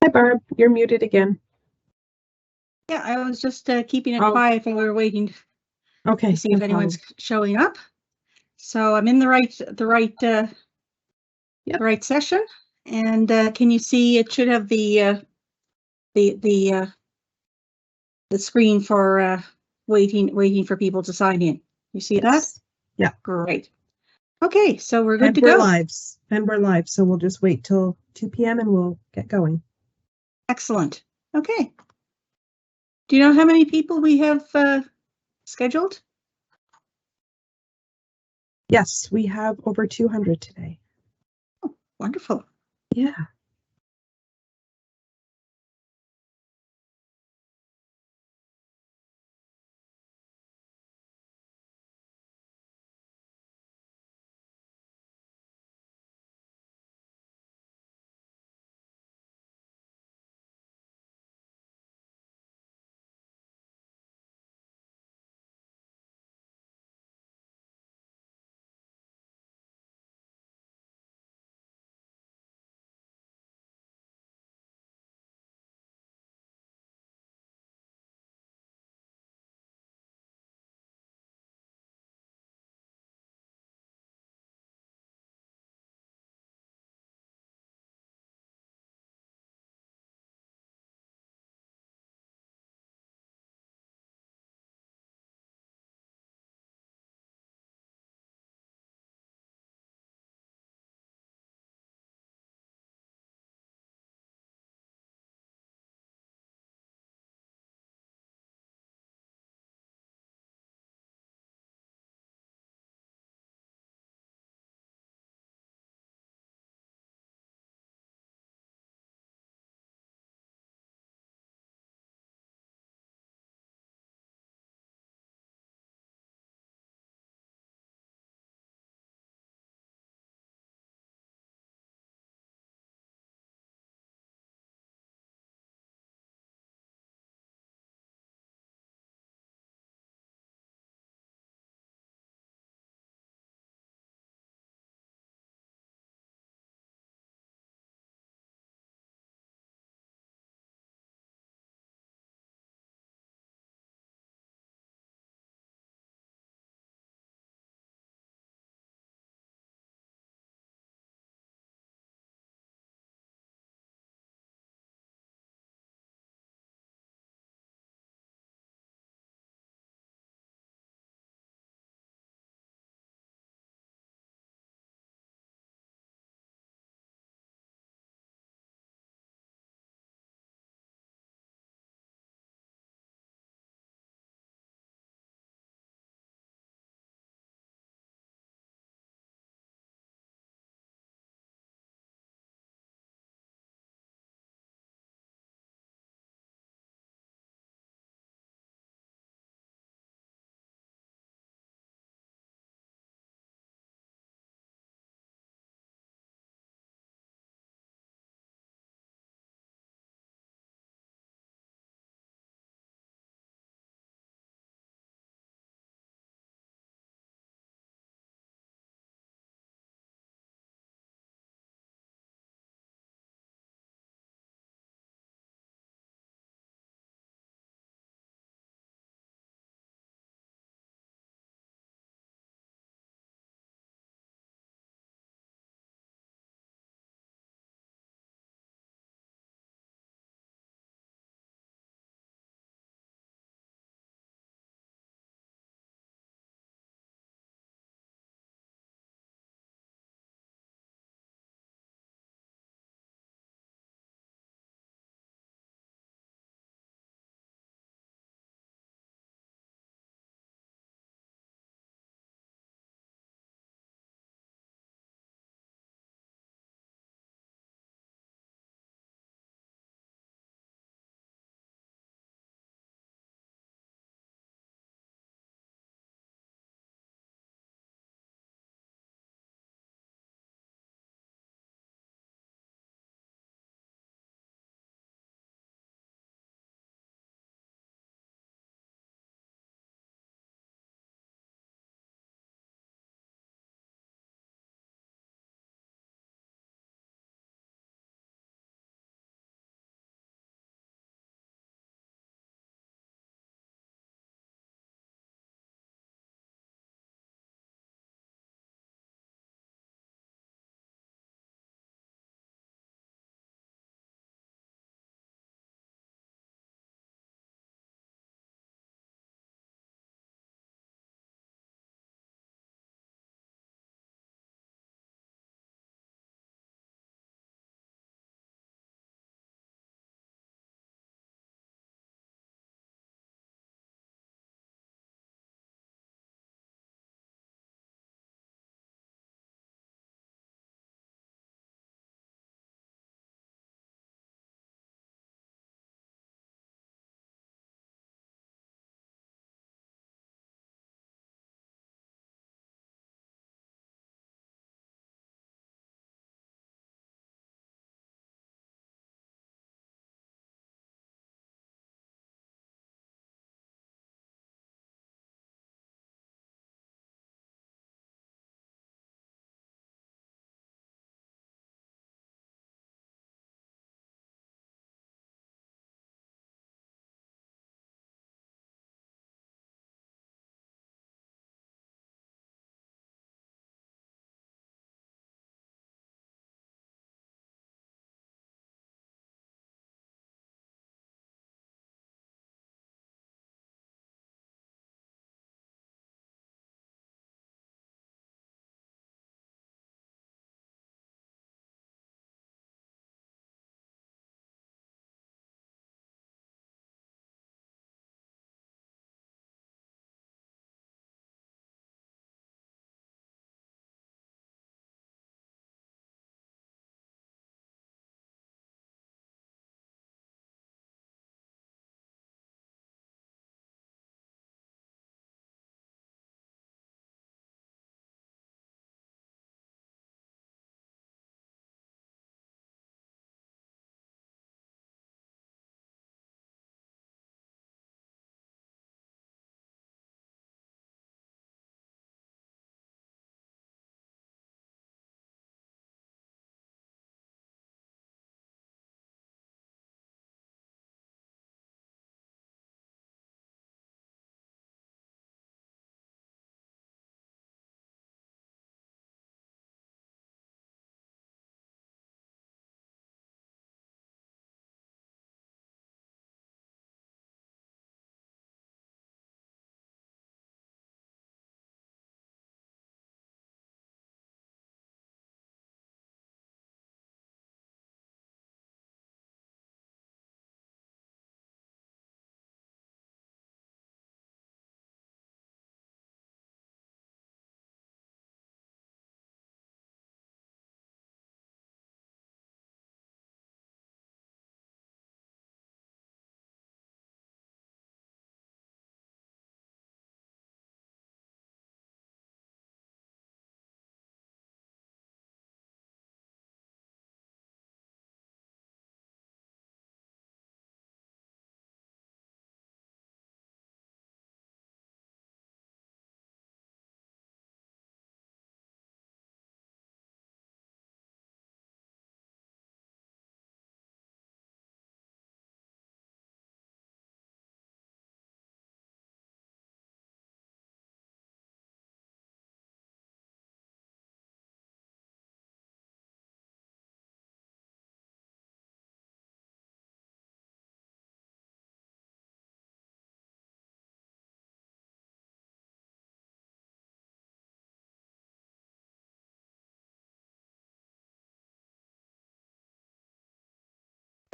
Hi, Barb. You're muted again. Yeah, I was just keeping it Oh. quiet while we were waiting Okay. to see if anyone's showing up. So I'm in the right session, and can you see? It should have the screen for waiting for people to sign in. You see that? Yeah. Great. Okay, so we're good to we're go. Live. And we're live, so we'll just wait till 2 p.m. and we'll get going. Excellent. Okay. Do you know how many people we have scheduled? Yes, we have over 200 today. Oh, wonderful. Yeah.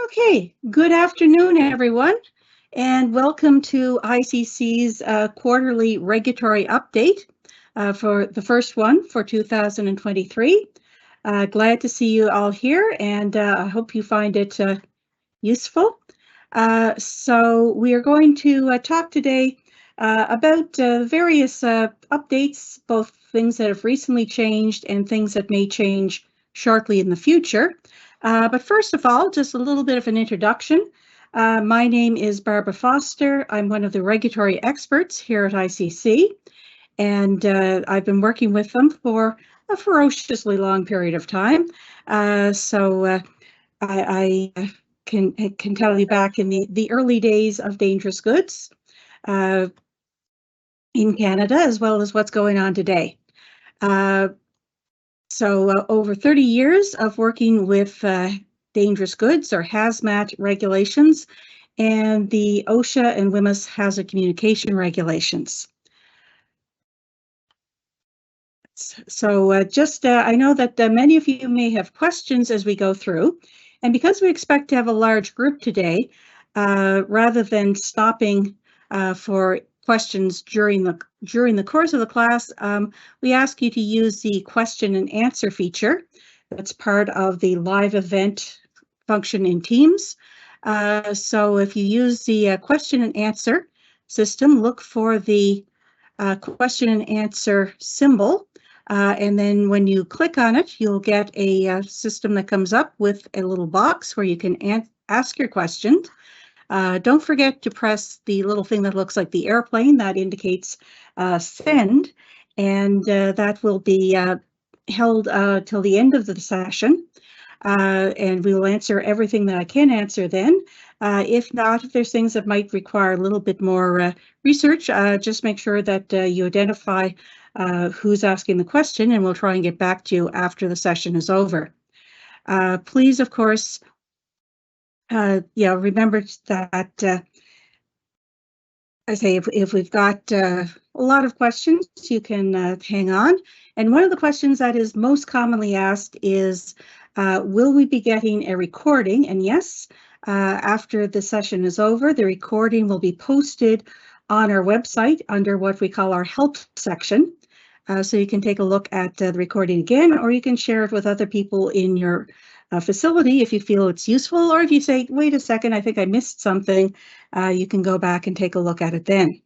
Okay, good afternoon, everyone, and welcome to ICC's quarterly regulatory update for the first one for 2023. Glad to see you all here, and I hope you find it useful. So we are going to talk today about various updates, both things that have recently changed and things that may change shortly in the future. But first of all, just a little bit of an introduction. My name is Barbara Foster. I'm one of the regulatory experts here at ICC, and I've been working with them for a ferociously long period of time. So I can tell you back in the early days of dangerous goods in Canada, as well as what's going on today. So over 30 years of working with dangerous goods or hazmat regulations and the OSHA and WHMIS hazard communication regulations. So I know that many of you may have questions as we go through, and because we expect to have a large group today, rather than stopping for questions during the course of the class, we ask you to use the question and answer feature that's part of the live event function in Teams. So if you use the question and answer system, look for the question and answer symbol. And then when you click on it, you'll get a system that comes up with a little box where you can ask your question. Don't forget to press the little thing that looks like the airplane that indicates send, and that will be held till the end of the session. And we will answer everything that I can answer then. If not, if there's things that might require a little bit more research, just make sure that you identify who's asking the question, and we'll try and get back to you after the session is over. Please, of course, remember that, I say, if we've got a lot of questions, you can hang on. And one of the questions that is most commonly asked is, will we be getting a recording? And yes, after the session is over, the recording will be posted on our website under what we call our help section. So you can take a look at the recording again, or you can share it with other people in your facility if you feel it's useful, or if you say, wait a second, I think I missed something, you can go back and take a look at it then.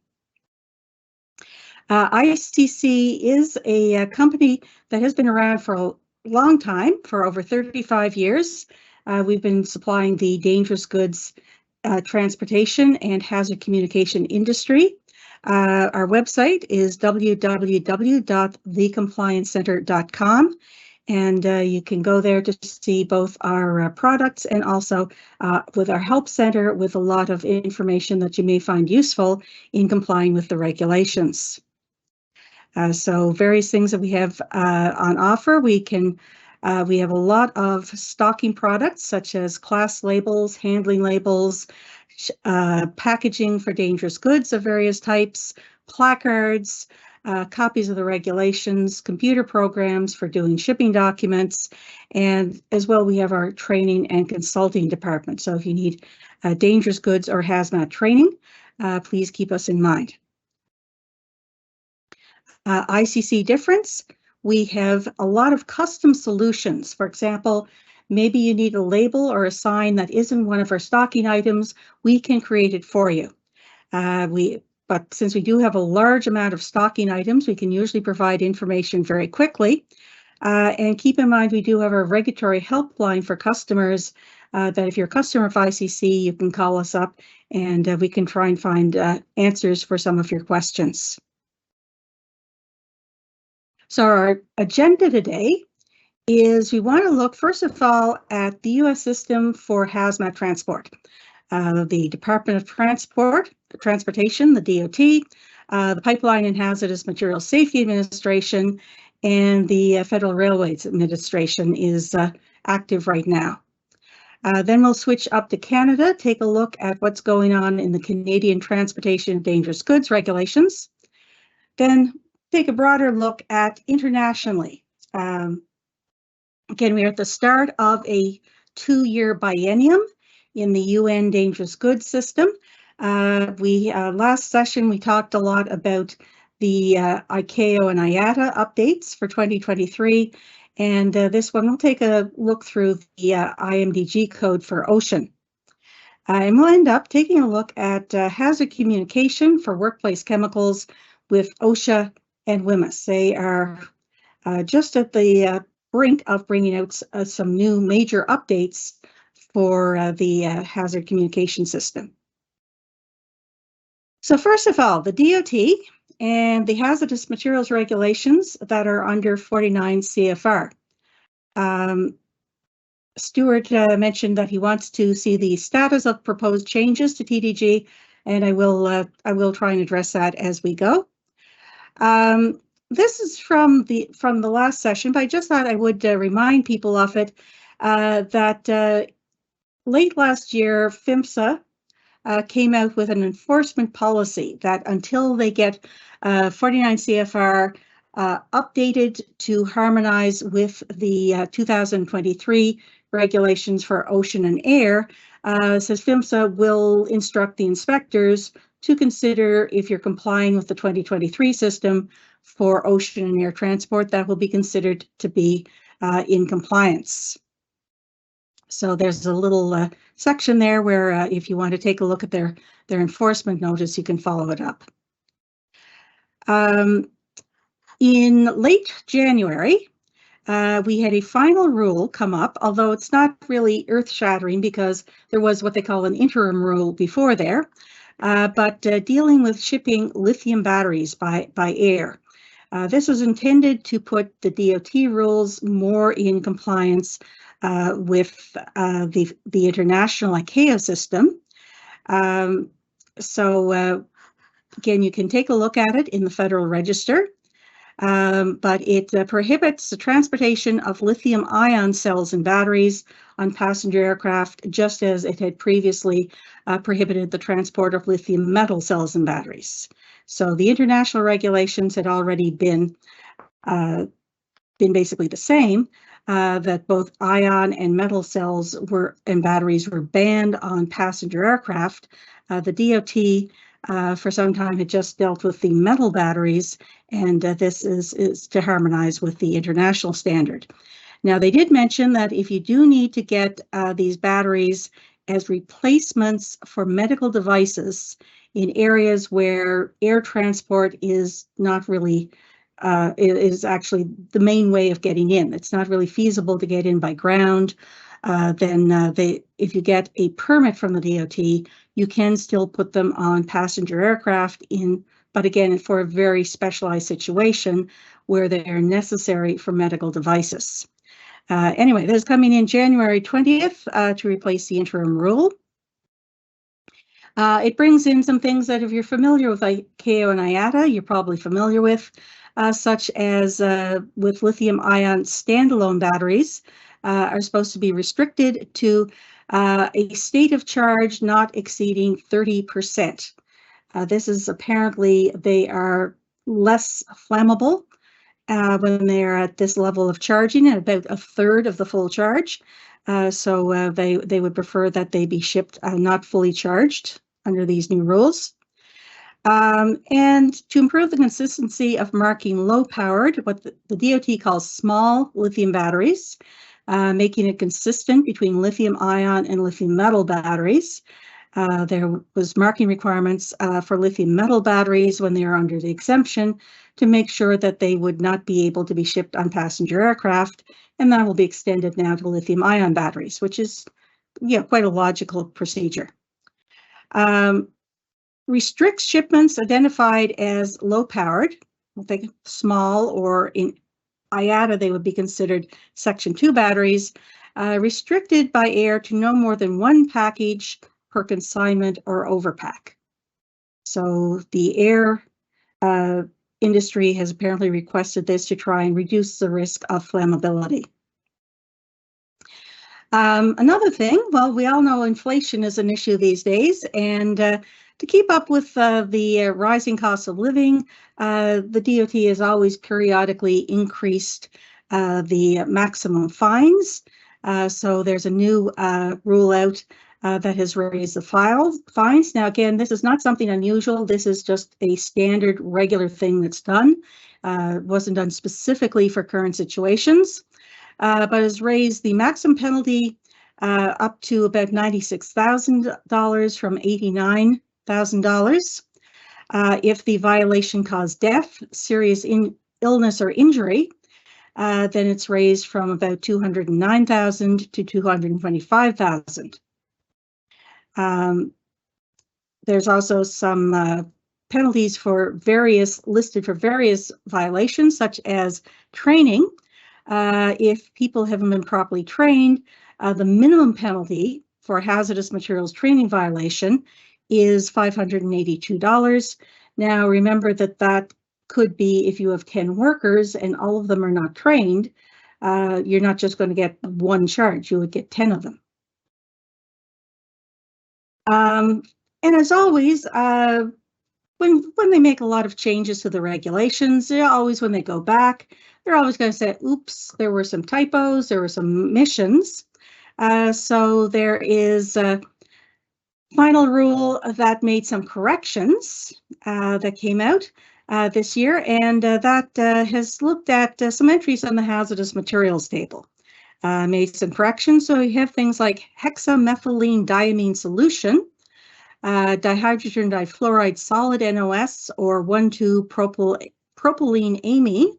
ICC is a company that has been around for a long time, for over 35 years. We've been supplying the dangerous goods transportation and hazard communication industry. Our website is www.thecompliancecenter.com, and you can go there to see both our products and also with our help center with a lot of information that you may find useful in complying with the regulations. So various things that we have on offer. We have a lot of stocking products such as class labels, handling labels, packaging for dangerous goods of various types, placards, copies of the regulations, computer programs for doing shipping documents, and as well we have our training and consulting department. So if you need dangerous goods or hazmat training, please keep us in mind. ICC difference, we have a lot of custom solutions. For example, maybe you need a label or a sign that isn't one of our stocking items, we can create it for you. But since we do have a large amount of stocking items, we can usually provide information very quickly. And keep in mind, we do have a regulatory helpline for customers that if you're a customer of ICC, you can call us up and we can try and find answers for some of your questions. So our agenda today is we want to look, first of all, at the U.S. system for hazmat transport. The Department of Transportation, the DOT, the Pipeline and Hazardous Materials Safety Administration, and the Federal Railways Administration is active right now. Then we'll switch up to Canada, take a look at what's going on in the Canadian Transportation of Dangerous Goods regulations. Then take a broader look at internationally. Again, we are at the start of a 2-year biennium, in the UN dangerous goods system. Last session, we talked a lot about the ICAO and IATA updates for 2023. And this one, we'll take a look through the IMDG code for ocean. And we'll end up taking a look at hazard communication for workplace chemicals with OSHA and WHMIS. They are just at the brink of bringing out some new major updates for the hazard communication system. So first of all, the DOT and the hazardous materials regulations that are under 49 CFR. Stuart mentioned that he wants to see the status of proposed changes to TDG, and I will try and address that as we go. This is from the last session, but I just thought I would remind people of it, that late last year, PHMSA came out with an enforcement policy that until they get 49 CFR updated to harmonize with the 2023 regulations for ocean and air, says PHMSA will instruct the inspectors to consider if you're complying with the 2023 system for ocean and air transport, that will be considered to be in compliance. So there's a little section there where if you want to take a look at their enforcement notice, you can follow it up. In late January, we had a final rule come up, although it's not really earth-shattering because there was what they call an interim rule before there, but dealing with shipping lithium batteries by air. This was intended to put the DOT rules more in compliance with the international ICAO system. Again, you can take a look at it in the Federal Register, but it prohibits the transportation of lithium-ion cells and batteries on passenger aircraft, just as it had previously prohibited the transport of lithium metal cells and batteries. So the international regulations had already been basically the same, that both ion and metal cells and batteries were banned on passenger aircraft. The DOT for some time had just dealt with the metal batteries, and this is to harmonize with the international standard. Now, they did mention that if you do need to get these batteries as replacements for medical devices in areas where air transport is not really is actually the main way of getting in. It's not really feasible to get in by ground. If you get a permit from the DOT, you can still put them on passenger aircraft but again, for a very specialized situation where they are necessary for medical devices. Anyway, this is coming in January 20th to replace the interim rule. It brings in some things that if you're familiar with ICAO and IATA, you're probably familiar with, such as with lithium-ion standalone batteries are supposed to be restricted to a state of charge not exceeding 30%. This is apparently, they are less flammable when they are at this level of charging, at about a third of the full charge. So they would prefer that they be shipped not fully charged under these new rules. And to improve the consistency of marking low-powered, what the DOT calls small lithium batteries, making it consistent between lithium-ion and lithium metal batteries. There was marking requirements for lithium metal batteries when they are under the exemption to make sure that they would not be able to be shipped on passenger aircraft, and that will be extended now to lithium-ion batteries, which is quite a logical procedure. Restricts shipments identified as low-powered, I think small, or in IATA they would be considered Section 2 batteries, restricted by air to no more than one package per consignment or overpack. So the air industry has apparently requested this to try and reduce the risk of flammability. Another thing, well, we all know inflation is an issue these days, and to keep up with the rising cost of living, the DOT has always periodically increased the maximum fines. So there's a new rule out that has raised the fines. Now, again, this is not something unusual. This is just a standard regular thing that's done. It wasn't done specifically for current situations, but has raised the maximum penalty up to about $96,000 from $89,000. If the violation caused death, serious illness or injury, then it's raised from about $209,000 to $225,000. There's also some penalties listed for various violations, such as training. If people haven't been properly trained, the minimum penalty for a hazardous materials training violation is $582. Now, remember that could be if you have 10 workers and all of them are not trained, you're not just going to get one charge, you would get 10 of them. And as always, when they make a lot of changes to the regulations, when they go back, they're always going to say, oops, there were some typos, there were some omissions. So there is a final rule that made some corrections that came out this year, and that has looked at some entries on the hazardous materials table. Made some corrections, so you have things like hexamethylene diamine solution, dihydrogen difluoride solid NOS, or 1,2-propylene amine.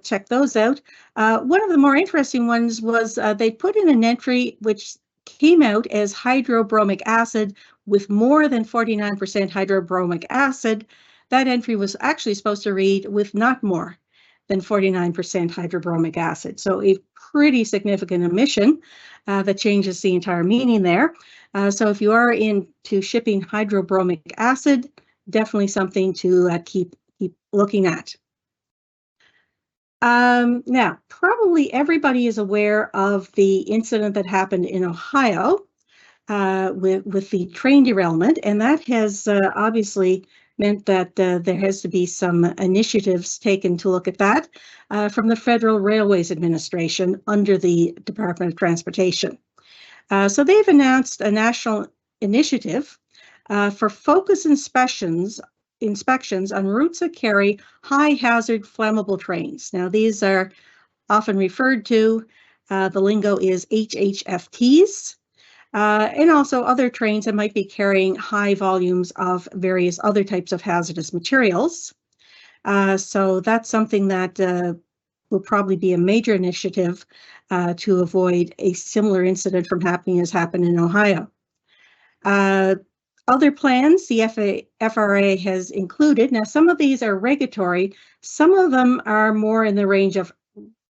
Check those out. One of the more interesting ones was they put in an entry which came out as hydrobromic acid with more than 49% hydrobromic acid. That entry was actually supposed to read with not more than 49% hydrobromic acid. So a pretty significant omission that changes the entire meaning there. So if you are into shipping hydrobromic acid, definitely something to keep looking at. Now, probably everybody is aware of the incident that happened in Ohio with the train derailment, and that has obviously meant that there has to be some initiatives taken to look at that from the Federal Railways Administration under the Department of Transportation. So they've announced a national initiative for focus inspections on routes that carry high hazard flammable trains. Now, these are often referred to, the lingo is HHFTs, and also other trains that might be carrying high volumes of various other types of hazardous materials. So that's something that will probably be a major initiative to avoid a similar incident from happening as happened in Ohio. Other plans the FRA has included. Now, some of these are regulatory. Some of them are more in the range of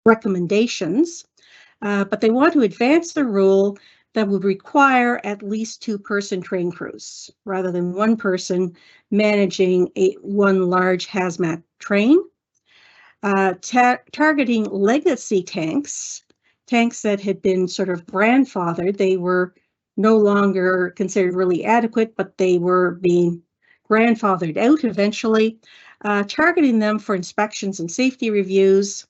recommendations, but they want to advance the rule that would require at least 2-person train crews rather than one person managing one large hazmat train. Targeting legacy tanks that had been sort of grandfathered. They were no longer considered really adequate, but they were being grandfathered out eventually, targeting them for inspections and safety reviews.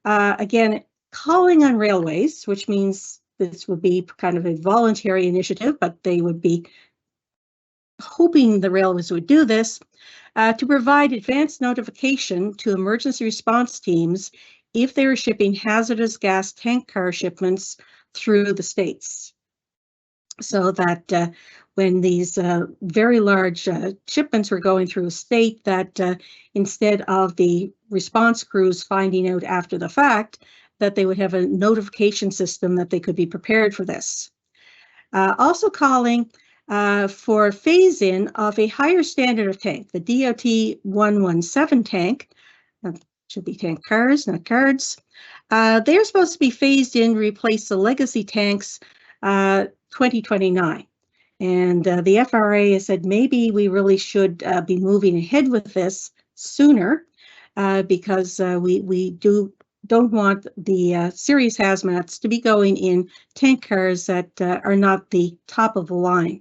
Again, calling on railways, which means this would be kind of a voluntary initiative, but they would be hoping the railways would do this, to provide advance notification to emergency response teams if they were shipping hazardous gas tank car shipments through the states. So that when these very large shipments were going through a state, that instead of the response crews finding out after the fact, that they would have a notification system that they could be prepared for this. Also calling for phase-in of a higher standard of tank, the DOT 117 tank. Should be tank cars, not cards. They're supposed to be phased in to replace the legacy tanks 2029. And the FRA has said maybe we really should be moving ahead with this sooner because we don't want the serious hazmats to be going in tank cars that are not the top of the line.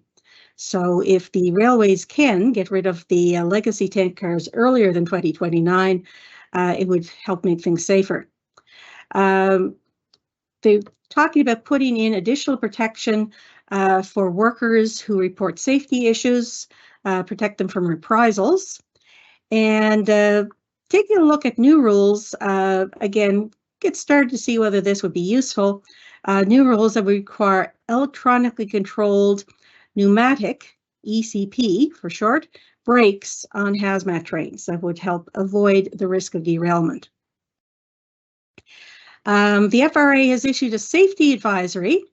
So if the railways can get rid of the legacy tank cars earlier than 2029, it would help make things safer. They talking about putting in additional protection for workers who report safety issues, protect them from reprisals, and taking a look at new rules. Again, get started to see whether this would be useful. New rules that would require electronically controlled pneumatic, ECP for short, brakes on hazmat trains that would help avoid the risk of derailment. The FRA has issued a safety advisory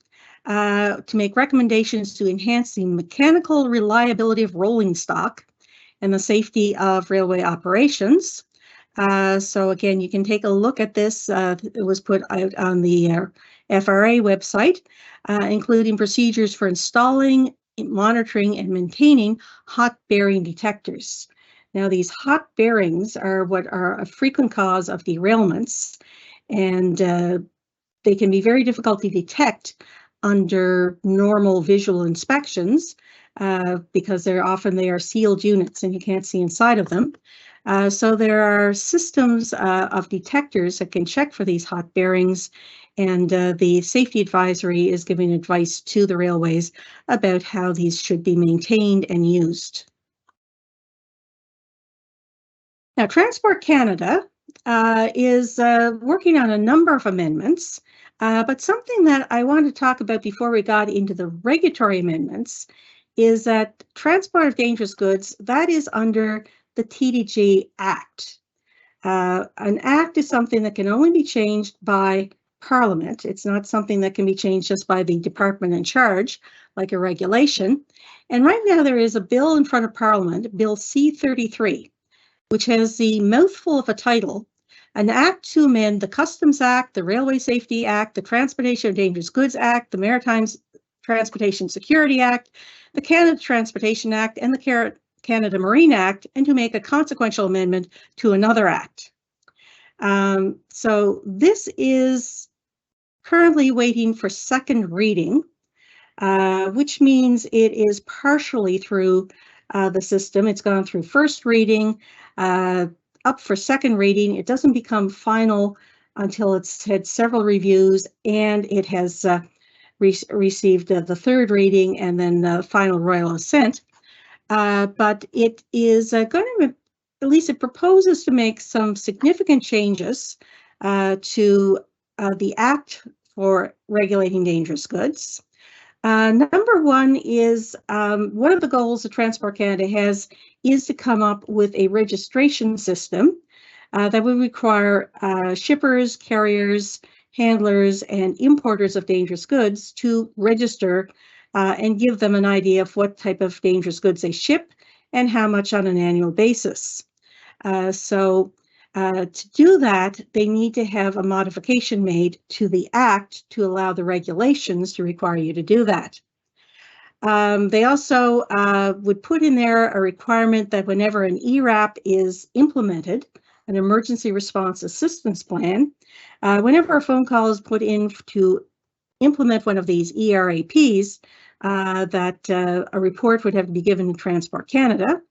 to make recommendations to enhance the mechanical reliability of rolling stock and the safety of railway operations. So again, you can take a look at this. It was put out on the FRA website, including procedures for installing, monitoring, and maintaining hot bearing detectors. Now, these hot bearings are what are a frequent cause of derailments, and they can be very difficult to detect under normal visual inspections because they are sealed units and you can't see inside of them. So there are systems of detectors that can check for these hot bearings, and the safety advisory is giving advice to the railways about how these should be maintained and used. Now, Transport Canada is working on a number of amendments, but something that I want to talk about before we got into the regulatory amendments is that transport of dangerous goods, that is under the TDG Act. An act is something that can only be changed by Parliament. It's not something that can be changed just by the department in charge, like a regulation. And right now there is a bill in front of Parliament, Bill C-33, which has the mouthful of a title, an act to amend the Customs Act, the Railway Safety Act, the Transportation of Dangerous Goods Act, the Maritime Transportation Security Act, the Canada Transportation Act, and the Canada Marine Act, and to make a consequential amendment to another act. So this is currently waiting for second reading, which means it is partially through the system. It's gone through first reading, up for second reading. It doesn't become final until it's had several reviews and it has received the third reading and then final royal assent. But it is going to, at least it proposes to make some significant changes to the Act for Regulating Dangerous Goods. Number one is one of the goals that Transport Canada has is to come up with a registration system that would require shippers, carriers, handlers, and importers of dangerous goods to register and give them an idea of what type of dangerous goods they ship and how much on an annual basis. To do that, they need to have a modification made to the Act to allow the regulations to require you to do that. They also would put in there a requirement that whenever an ERAP is implemented, an emergency response assistance plan, whenever a phone call is put in to implement one of these ERAPs, that a report would have to be given to Transport Canada.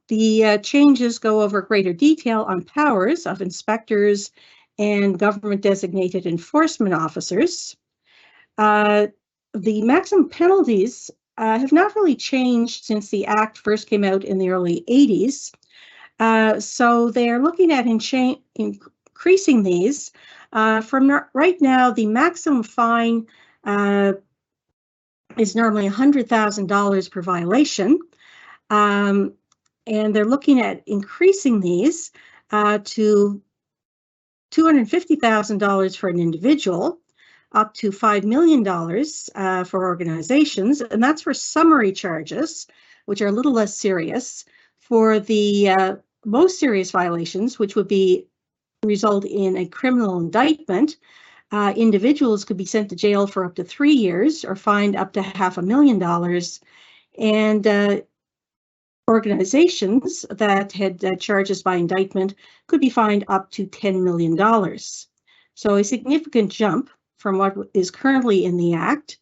The changes go over greater detail on powers of inspectors and government-designated enforcement officers. The maximum penalties have not really changed since the Act first came out in the early 80s. So they're looking at increasing these. From right now, the maximum fine is normally $100,000 per violation. And they're looking at increasing these to $250,000 for an individual, up to $5 million for organizations, and that's for summary charges, which are a little less serious. For the most serious violations, which would result in a criminal indictment, individuals could be sent to jail for up to 3 years or fined up to $500,000, and organizations that had charges by indictment could be fined up to $10 million. So a significant jump from what is currently in the Act.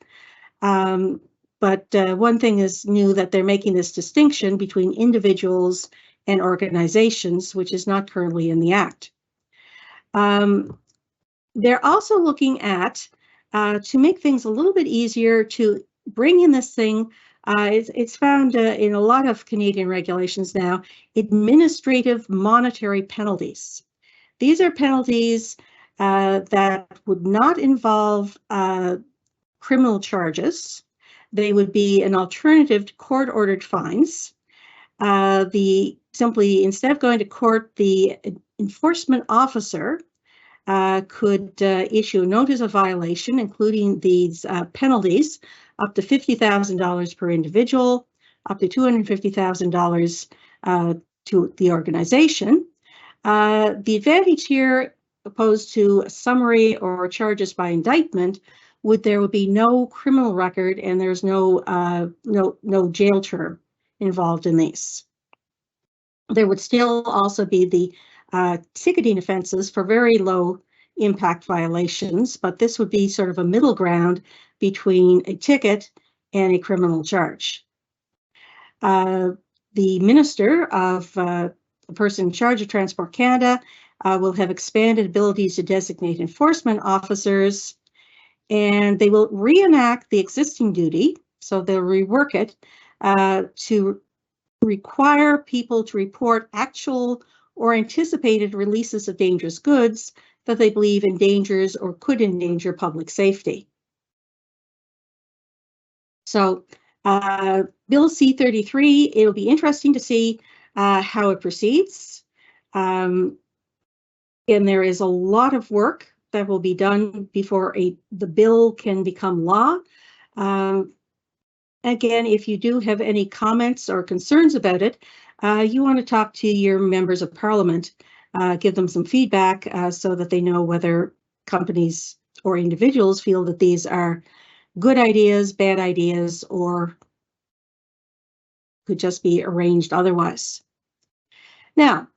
But one thing is new, that they're making this distinction between individuals and organizations, which is not currently in the Act. they're also looking at, to make things a little bit easier to bring in this thing, it's found in a lot of Canadian regulations now, administrative monetary penalties. These are penalties that would not involve criminal charges. They would be an alternative to court-ordered fines. Simply, instead of going to court, the enforcement officer could issue a notice of violation, including these penalties, up to $50,000 per individual, up to $250,000 to the organization. The advantage here, opposed to summary or charges by indictment, there would be no criminal record and there's no jail term involved in these. There would still also be the ticketing offenses for very low impact violations, but this would be sort of a middle ground between a ticket and a criminal charge. The minister of the person in charge of Transport Canada will have expanded abilities to designate enforcement officers, and they will reenact the existing duty, so they'll rework it to require people to report actual or anticipated releases of dangerous goods that they believe endangers or could endanger public safety. So Bill C-33, it'll be interesting to see how it proceeds. And there is a lot of work that will be done before the bill can become law. Again, if you do have any comments or concerns about it, you want to talk to your members of parliament, give them some feedback so that they know whether companies or individuals feel that these are good ideas, bad ideas, or could just be arranged otherwise. Now,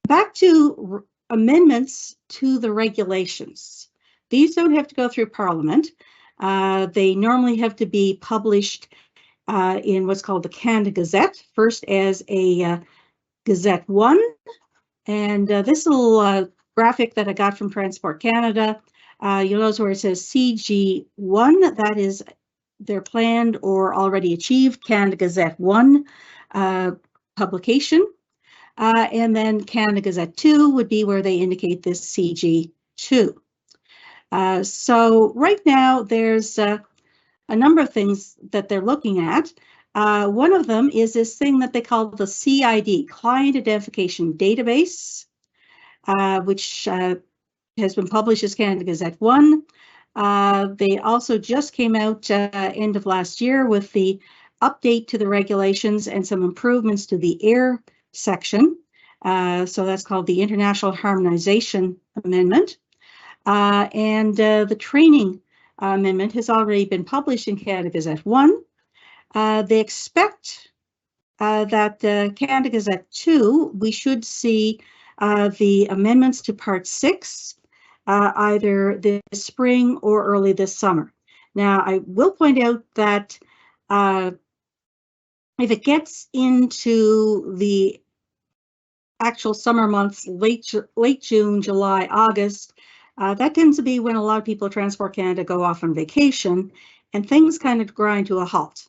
back to amendments to the regulations. These don't have to go through Parliament. They normally have to be published in what's called the Canada Gazette, first as a Gazette 1. And this little graphic that I got from Transport Canada, you'll notice where it says CG1, that is their planned or already achieved Canada Gazette 1 publication. And then Canada Gazette 2 would be where they indicate this CG2. So right now there's a number of things that they're looking at. One of them is this thing that they call the CID, Client Identification Database, which has been published as Canada Gazette 1. They also just came out end of last year with the update to the regulations and some improvements to the air section. So that's called the International Harmonization Amendment. And the training amendment has already been published in Canada Gazette 1. They expect that Canada Gazette 2, we should see the amendments to Part 6 either this spring or early this summer. Now, I will point out that if it gets into the actual summer months, late June, July, August, that tends to be when a lot of people at Transport Canada go off on vacation and things kind of grind to a halt.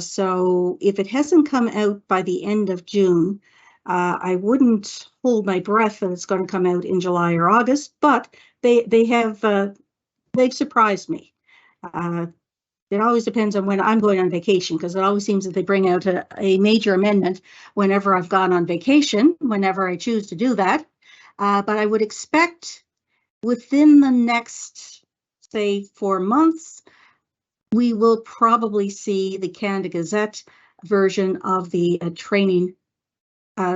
So if it hasn't come out by the end of June, I wouldn't hold my breath that it's going to come out in July or August, but they've surprised me. It always depends on when I'm going on vacation, because it always seems that they bring out a major amendment whenever I've gone on vacation, whenever I choose to do that. But I would expect within the next, say, 4 months, we will probably see the Canada Gazette version of the training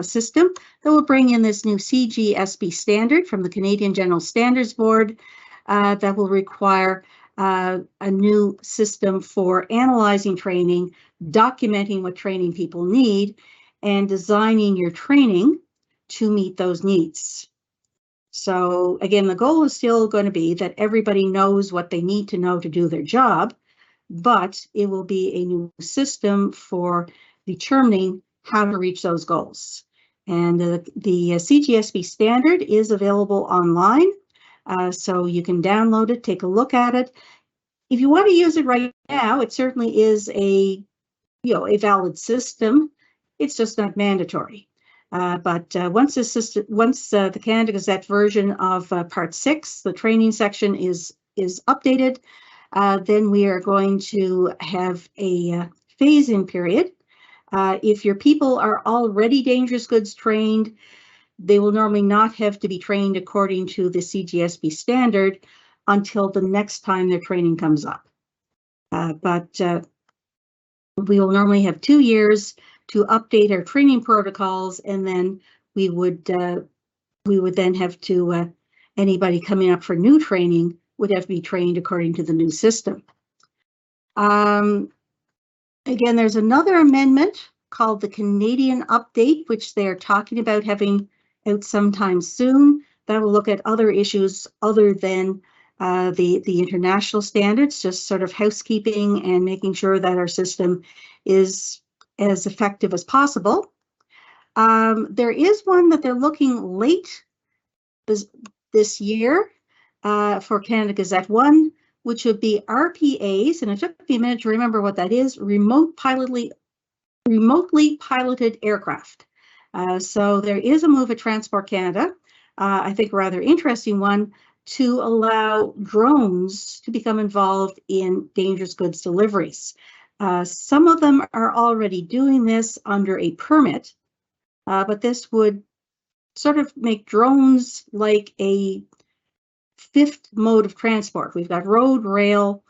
system that will bring in this new CGSB standard from the Canadian General Standards Board that will require a new system for analyzing training, documenting what training people need, and designing your training to meet those needs. So again, the goal is still going to be that everybody knows what they need to know to do their job, but it will be a new system for determining how to reach those goals. And the CGSB standard is available online. So you can download it, take a look at it. If you want to use it right now, it certainly is a valid system. It's just not mandatory. But once the Canada Gazette version of Part 6, the training section, is updated, then we are going to have a phase-in period. If your people are already dangerous goods trained, they will normally not have to be trained according to the CGSB standard until the next time their training comes up. But we will normally have 2 years to update our training protocols, and then we would then have to, anybody coming up for new training would have to be trained according to the new system. Again, there's another amendment called the Canadian Update, which they're talking about having out sometime soon. That will look at other issues other than the international standards, just sort of housekeeping and making sure that our system is as effective as possible. There is one that they're looking late this year for Canada Gazette 1, which would be RPAs, and it took me a minute to remember what that is, remotely piloted aircraft. So there is a move at Transport Canada, I think a rather interesting one, to allow drones to become involved in dangerous goods deliveries. Some of them are already doing this under a permit, but this would sort of make drones like a fifth mode of transport. We've got road, rail,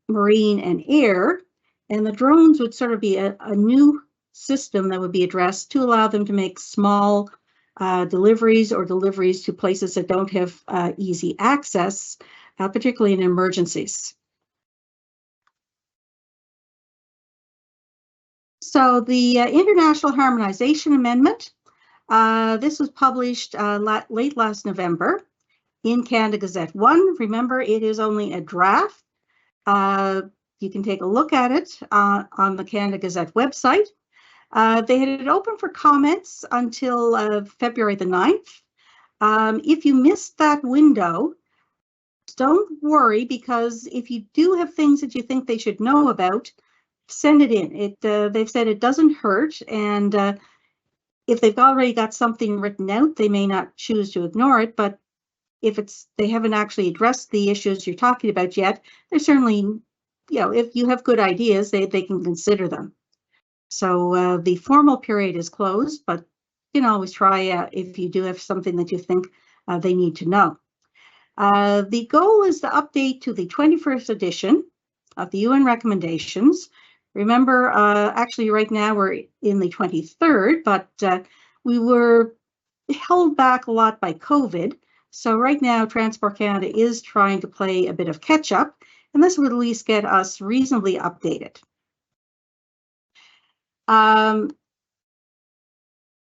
marine, and air, and the drones would sort of be a new system that would be addressed to allow them to make small deliveries or deliveries to places that don't have easy access, particularly in emergencies. So the International Harmonization Amendment, this was published late last November in Canada Gazette 1. Remember, it is only a draft. You can take a look at it on the Canada Gazette website. They had it open for comments until February the 9th. If you missed that window, don't worry, because if you do have things that you think they should know about, send it in. They've said it doesn't hurt, and if they've already got something written out, they may not choose to ignore it, but if they haven't actually addressed the issues you're talking about yet, they're certainly, if you have good ideas, they can consider them. So the formal period is closed, but you can always try if you do have something that you think they need to know. The goal is to update to the 21st edition of the UN recommendations. Remember, actually right now we're in the 23rd, but we were held back a lot by COVID. So right now, Transport Canada is trying to play a bit of catch up, and this would at least get us reasonably updated.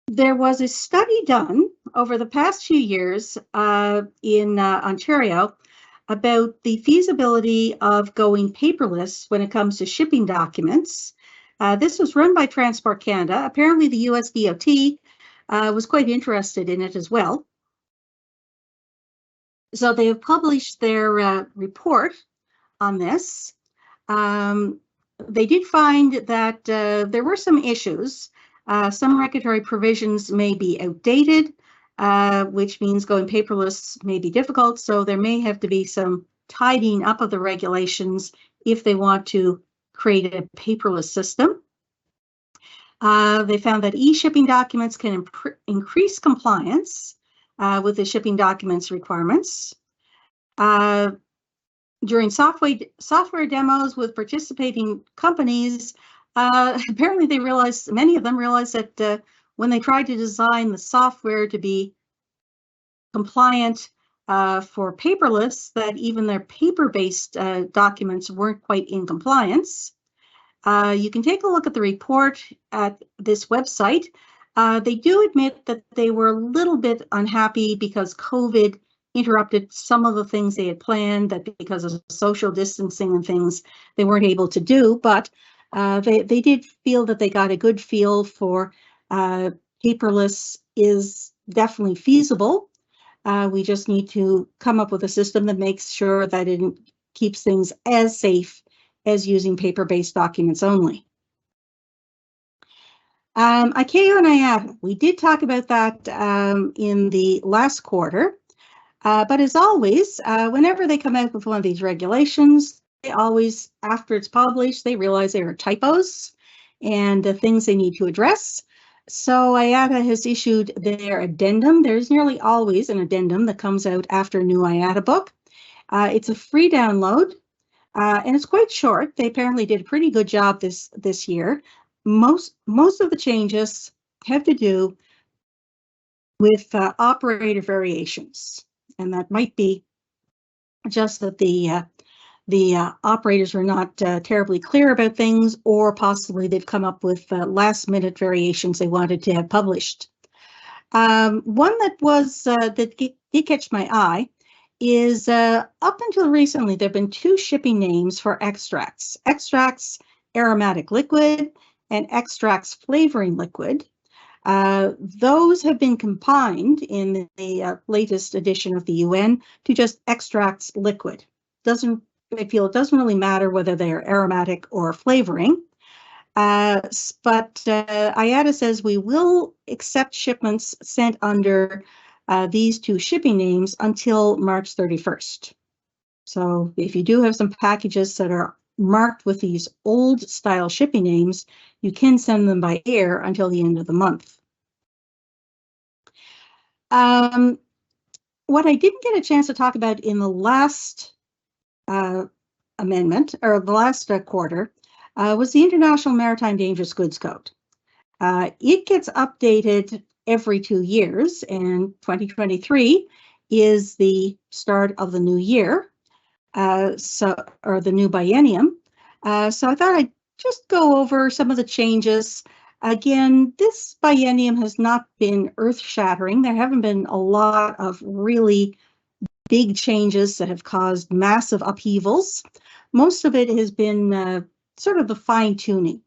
There was a study done over the past few years in Ontario about the feasibility of going paperless when it comes to shipping documents. This was run by Transport Canada. Apparently the US DOT was quite interested in it as well. So they have published their report on this. They did find that there were some issues. Some regulatory provisions may be outdated, which means going paperless may be difficult. So there may have to be some tidying up of the regulations if they want to create a paperless system. They found that e-shipping documents can increase compliance with the shipping documents requirements. During software demos with participating companies, apparently many of them realized that when they tried to design the software to be compliant for paperless, that even their paper-based documents weren't quite in compliance. You can take a look at the report at this website. They do admit that they were a little bit unhappy because COVID interrupted some of the things they had planned, that because of social distancing and things they weren't able to do, but they did feel that they got a good feel for paperless is definitely feasible. We just need to come up with a system that makes sure that it keeps things as safe as using paper-based documents only. ICAO and IATA, we did talk about that in the last quarter, but as always, whenever they come out with one of these regulations, they always, after it's published, they realize there are typos and things they need to address. So IATA has issued their addendum. There's nearly always an addendum that comes out after a new IATA book. It's a free download, and it's quite short. They apparently did a pretty good job this year. Most of the changes have to do with operator variations, and that might be just that the operators are not terribly clear about things, or possibly they've come up with last-minute variations they wanted to have published. One that was that did catch my eye is up until recently there have been two shipping names for extracts: extracts aromatic liquid and extracts flavoring liquid. Those have been combined in the latest edition of the UN to just extracts liquid. I feel it doesn't really matter whether they're aromatic or flavoring. But IATA says we will accept shipments sent under these two shipping names until March 31st. So if you do have some packages that are marked with these old style shipping names, you can send them by air until the end of the month. What I didn't get a chance to talk about in the last amendment, or the last quarter, was the International Maritime Dangerous Goods Code. It gets updated every 2 years, and 2023 is the start of the new year, or the new biennium. So I thought I'd just go over some of the changes. Again, this biennium has not been earth-shattering. There haven't been a lot of really big changes that have caused massive upheavals. Most of it has been sort of the fine-tuning.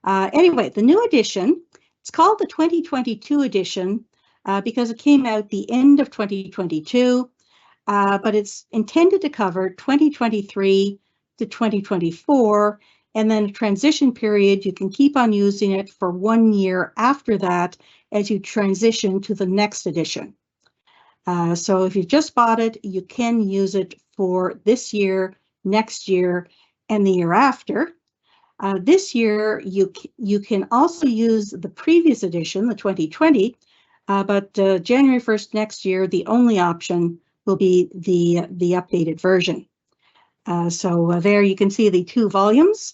Anyway, the new edition, it's called the 2022 edition because it came out the end of 2022, but it's intended to cover 2023 to 2024, and then a transition period. You can keep on using it for 1 year after that as you transition to the next edition. So if you just bought it, you can use it for this year, next year, and the year after. This year, you can also use the previous edition, the 2020, but January 1st next year, the only option will be the updated version. So there you can see the 2 volumes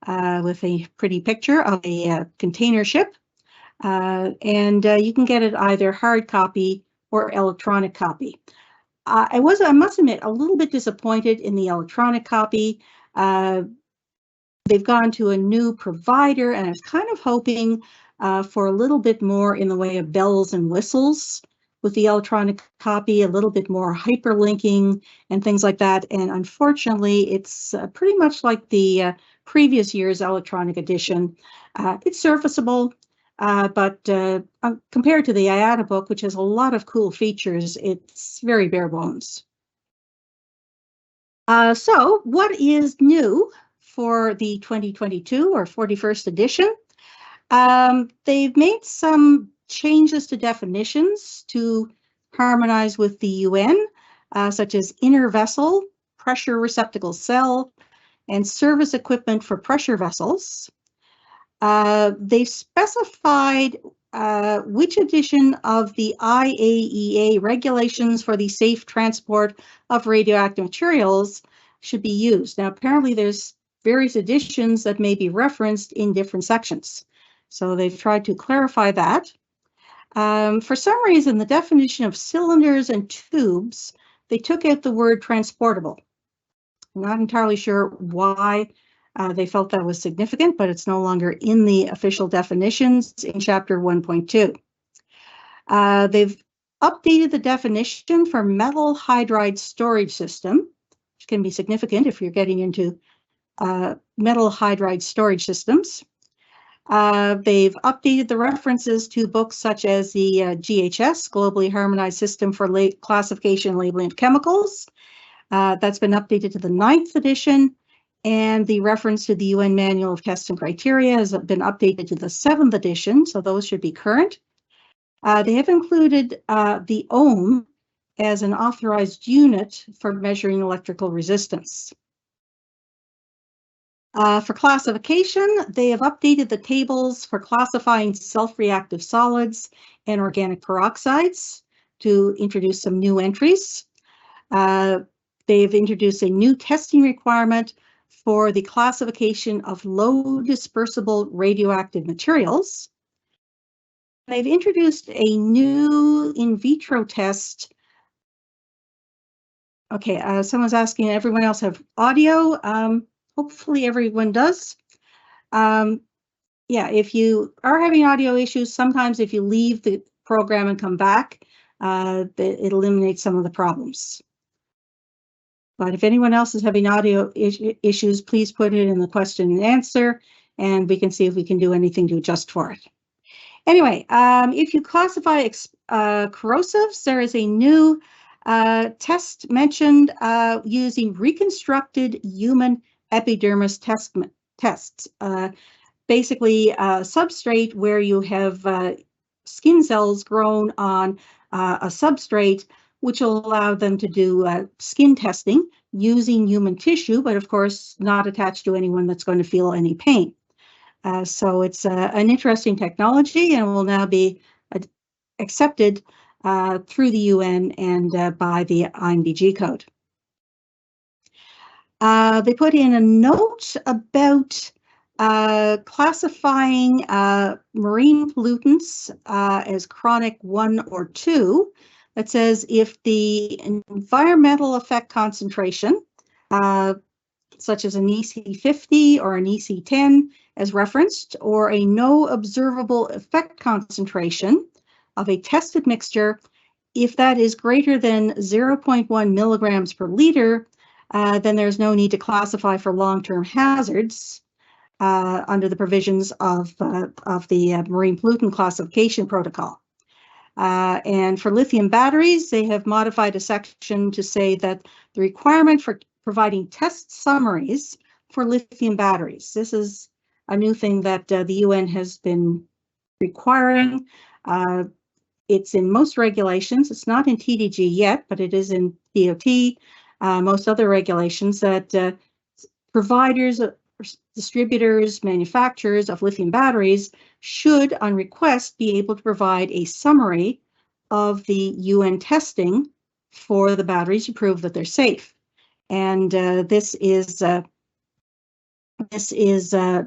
with a pretty picture of a container ship. And you can get it either hard copy or electronic copy. I must admit, a little bit disappointed in the electronic copy. They've gone to a new provider, and I was kind of hoping for a little bit more in the way of bells and whistles with the electronic copy, a little bit more hyperlinking and things like that. And unfortunately, it's pretty much like the previous year's electronic edition. It's serviceable, but compared to the IATA book, which has a lot of cool features, it's very bare bones. So what is new for the 2022 or 41st edition? They've made some changes to definitions to harmonize with the UN, such as inner vessel, pressure receptacle cell, and service equipment for pressure vessels. They've specified which edition of the IAEA regulations for the safe transport of radioactive materials should be used. Now, apparently there's various editions that may be referenced in different sections. So they've tried to clarify that. For some reason, the definition of cylinders and tubes, they took out the word transportable. I'm not entirely sure why they felt that was significant, but it's no longer in the official definitions in Chapter 1.2. They've updated the definition for metal hydride storage system, which can be significant if you're getting into metal hydride storage systems. They've updated the references to books such as the GHS, Globally Harmonized System for Classification and Labeling of Chemicals. That's been updated to the 9th edition, and the reference to the UN Manual of Tests and Criteria has been updated to the 7th edition, so those should be current. They have included the ohm as an authorized unit for measuring electrical resistance. For classification, they have updated the tables for classifying self-reactive solids and organic peroxides to introduce some new entries. They've introduced a new testing requirement for the classification of low dispersible radioactive materials. They've introduced a new in vitro test. Okay, someone's asking, everyone else have audio? Hopefully everyone does. Yeah, if you are having audio issues, sometimes if you leave the program and come back, it eliminates some of the problems. But if anyone else is having audio issues, please put it in the question and answer, and we can see if we can do anything to adjust for it. Anyway, if you classify corrosives, there is a new test mentioned using reconstructed human epidermis tests. Basically, a substrate where you have skin cells grown on a substrate, which will allow them to do skin testing using human tissue, but of course not attached to anyone that's going to feel any pain. So it's an interesting technology and will now be accepted through the UN and by the INVG code. They put in a note about classifying marine pollutants as chronic 1 or 2. That says if the environmental effect concentration, such as an EC50 or an EC10 as referenced, or a no observable effect concentration of a tested mixture, if that is greater than 0.1 milligrams per liter, then there's no need to classify for long-term hazards under the provisions of the Marine Pollutant Classification Protocol. And for lithium batteries, they have modified a section to say that the requirement for providing test summaries for lithium batteries. This is a new thing that the UN has been requiring. It's in most regulations. It's not in TDG yet, but it is in DOT, most other regulations that providers, distributors, manufacturers of lithium batteries should, on request, be able to provide a summary of the UN testing for the batteries to prove that they're safe. And this is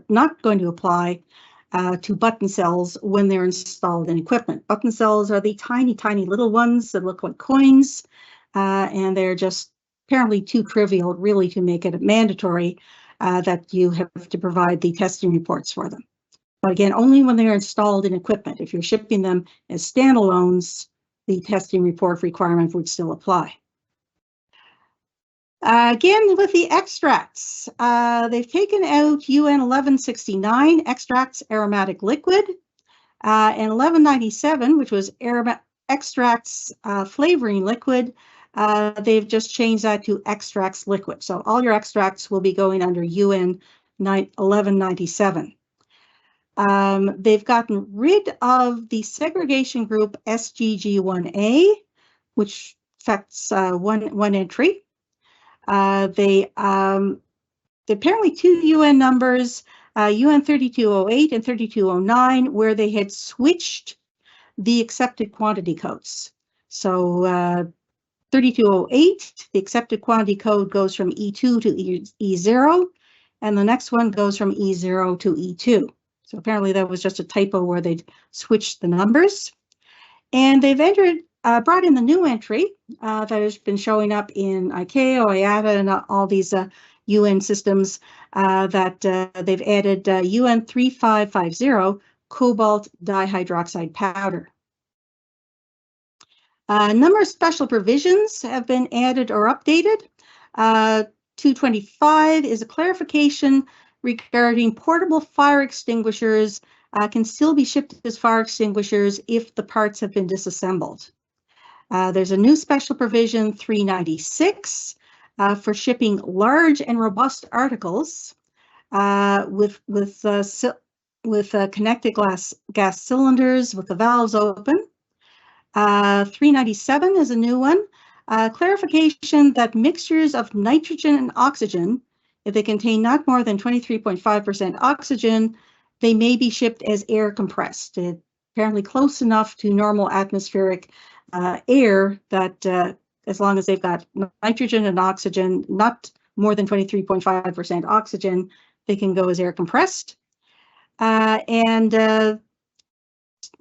not going to apply to button cells when they're installed in equipment. Button cells are the tiny, tiny little ones that look like coins, and they're just apparently too trivial really to make it mandatory that you have to provide the testing reports for them. But again, only when they're installed in equipment. If you're shipping them as standalones, the testing report requirement would still apply. Again, with the extracts, they've taken out UN 1169, extracts aromatic liquid, and 1197, which was extracts flavoring liquid. They've just changed that to extracts liquid. So all your extracts will be going under UN 1197. They've gotten rid of the segregation group SGG1A, which affects one entry. They apparently two UN numbers, UN 3208 and 3209, where they had switched the accepted quantity codes. So 3208, the accepted quantity code goes from E2 to E0, and the next one goes from E0 to E2. So apparently that was just a typo where they'd switched the numbers. And they've brought in the new entry that has been showing up in ICAO, IATA, and all these UN systems that they've added UN 3550, cobalt dihydroxide powder. A number of special provisions have been added or updated. 225 is a clarification regarding portable fire extinguishers can still be shipped as fire extinguishers if the parts have been disassembled. There's a new special provision 396 for shipping large and robust articles with connected gas cylinders with the valves open. 397 is a new one. Clarification that mixtures of nitrogen and oxygen, if they contain not more than 23.5% oxygen, they may be shipped as air compressed. Apparently close enough to normal atmospheric air that as long as they've got nitrogen and oxygen, not more than 23.5% oxygen, they can go as air compressed.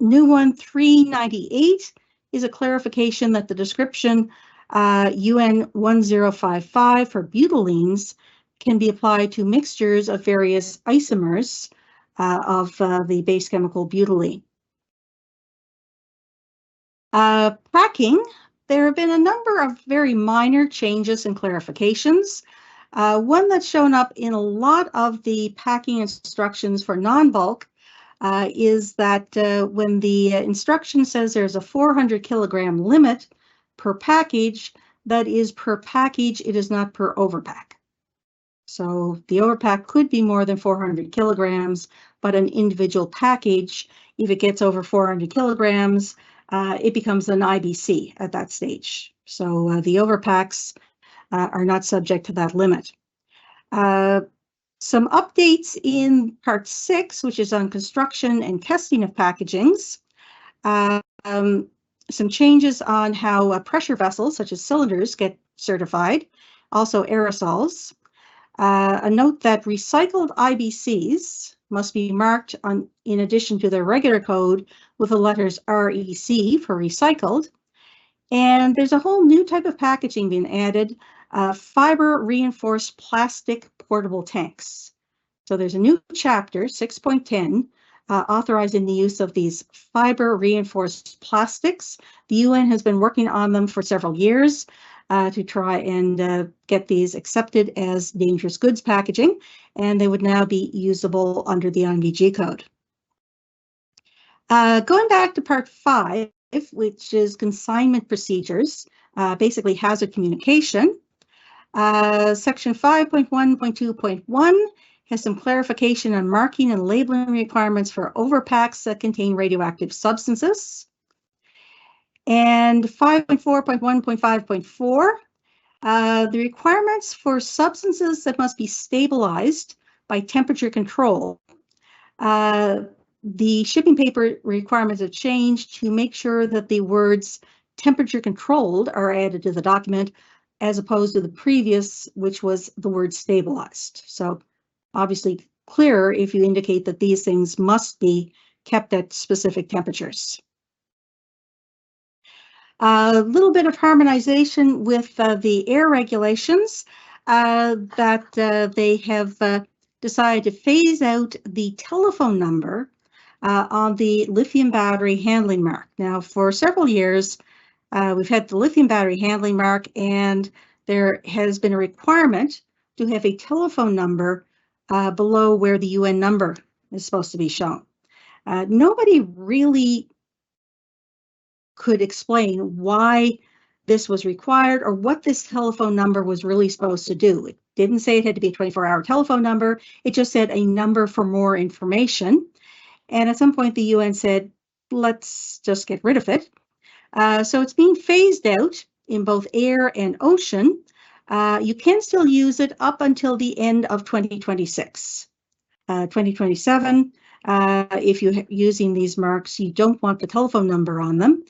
New one 398 is a clarification that the description UN 1055 for butylenes can be applied to mixtures of various isomers of the base chemical butylene. Packing, there have been a number of very minor changes and clarifications. One that's shown up in a lot of the packing instructions for non-bulk is that when the instruction says there's a 400 kilogram limit per package, that is per package, it is not per overpack. So the overpack could be more than 400 kilograms, but an individual package, if it gets over 400 kilograms, it becomes an IBC at that stage. So the overpacks are not subject to that limit. Some updates in Part 6, which is on construction and testing of packagings. Some changes on how pressure vessels, such as cylinders, get certified. Also aerosols. A note that recycled IBCs must be marked on, in addition to their regular code, with the letters REC for recycled. And there's a whole new type of packaging being added, fiber reinforced plastic portable tanks. So there's a new chapter, 6.10, authorizing the use of these fiber reinforced plastics. The UN has been working on them for several years to try and get these accepted as dangerous goods packaging, and they would now be usable under the IMDG code. Going back to Part 5, which is consignment procedures, basically hazard communication. Section 5.1.2.1 has some clarification on marking and labeling requirements for overpacks that contain radioactive substances. And 5.4.1.5.4, the requirements for substances that must be stabilized by temperature control. The shipping paper requirements have changed to make sure that the words temperature controlled are added to the document, as opposed to the previous, which was the word stabilized. So obviously clearer if you indicate that these things must be kept at specific temperatures. A little bit of harmonization with the air regulations that they have decided to phase out the telephone number on the lithium battery handling mark. Now, for several years, we've had the lithium battery handling mark, and there has been a requirement to have a telephone number below where the UN number is supposed to be shown. Nobody really could explain why this was required or what this telephone number was really supposed to do. It didn't say it had to be a 24-hour telephone number. It just said a number for more information. And at some point, the UN said, let's just get rid of it. So it's being phased out in both air and ocean. You can still use it up until the end of 2026. 2027, if you're using these marks, you don't want the telephone number on them.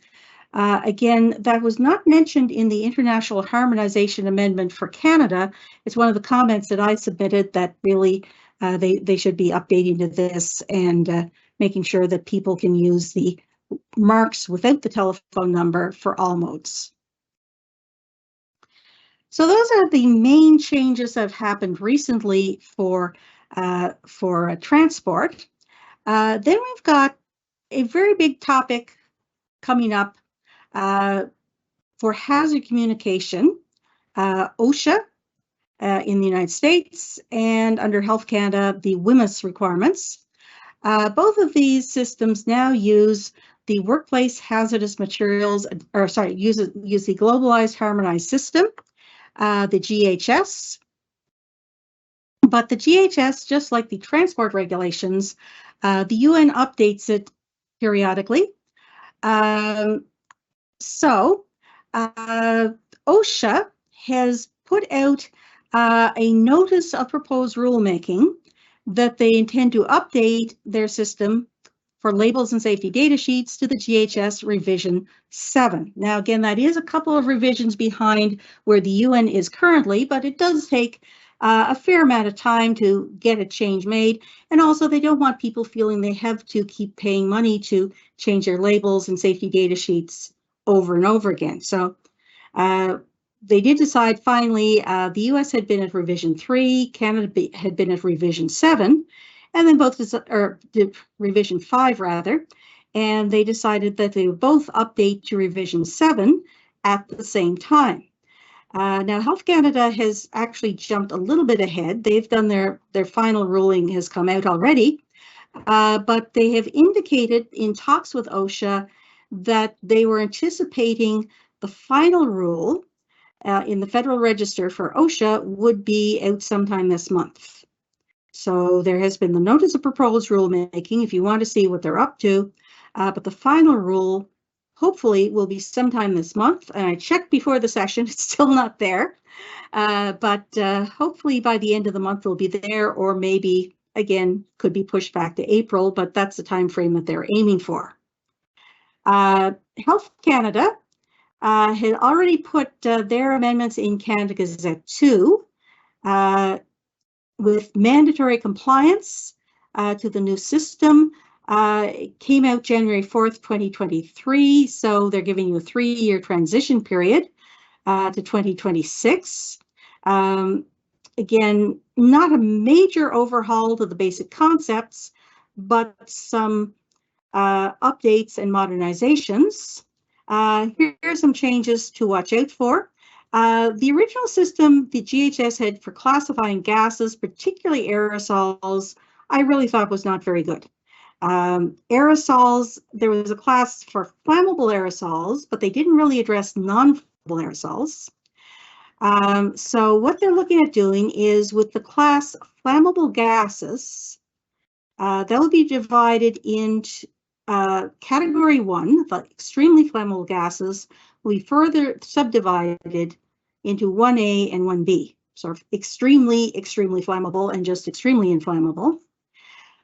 Again, that was not mentioned in the International Harmonization Amendment for Canada. It's one of the comments that I submitted that really they should be updating to this and making sure that people can use the marks without the telephone number for all modes. So those are the main changes that have happened recently for transport. Then we've got a very big topic coming up for hazard communication. OSHA in the United States, and under Health Canada, the WHMIS requirements. Both of these systems now use the Workplace Hazardous Materials, use the Globalized Harmonized System, the GHS. But the GHS, just like the transport regulations, the UN updates it periodically. So OSHA has put out a notice of proposed rulemaking that they intend to update their system for labels and safety data sheets to the GHS revision 7. Now, again, that is a couple of revisions behind where the UN is currently, but it does take a fair amount of time to get a change made. And also, they don't want people feeling they have to keep paying money to change their labels and safety data sheets over and over again. So they did decide finally, the US had been at revision 3, Canada had been at revision 7, and then both, or revision 5 rather, and they decided that they would both update to revision 7 at the same time. Now, Health Canada has actually jumped a little bit ahead. They've done their final ruling has come out already, but they have indicated in talks with OSHA that they were anticipating the final rule in the Federal Register for OSHA would be out sometime this month. So there has been the notice of proposed rulemaking if you want to see what they're up to, but the final rule hopefully will be sometime this month. And I checked before the session, it's still not there, but hopefully by the end of the month it'll be there, or maybe again could be pushed back to April, but that's the time frame that they're aiming for. Health Canada had already put their amendments in Canada Gazette 2 with mandatory compliance to the new system. It came out January 4th, 2023, so they're giving you a 3-year transition period to 2026. Again, not a major overhaul to the basic concepts, but some updates and modernizations. Here are some changes to watch out for. The original system the GHS had for classifying gases, particularly aerosols, I really thought was not very good. Aerosols, there was a class for flammable aerosols, but they didn't really address non-flammable aerosols. So what they're looking at doing is with the class flammable gases, they'll be divided into category 1, the extremely flammable gases, will be further subdivided into 1A and 1B, sort of extremely, extremely flammable and just extremely inflammable.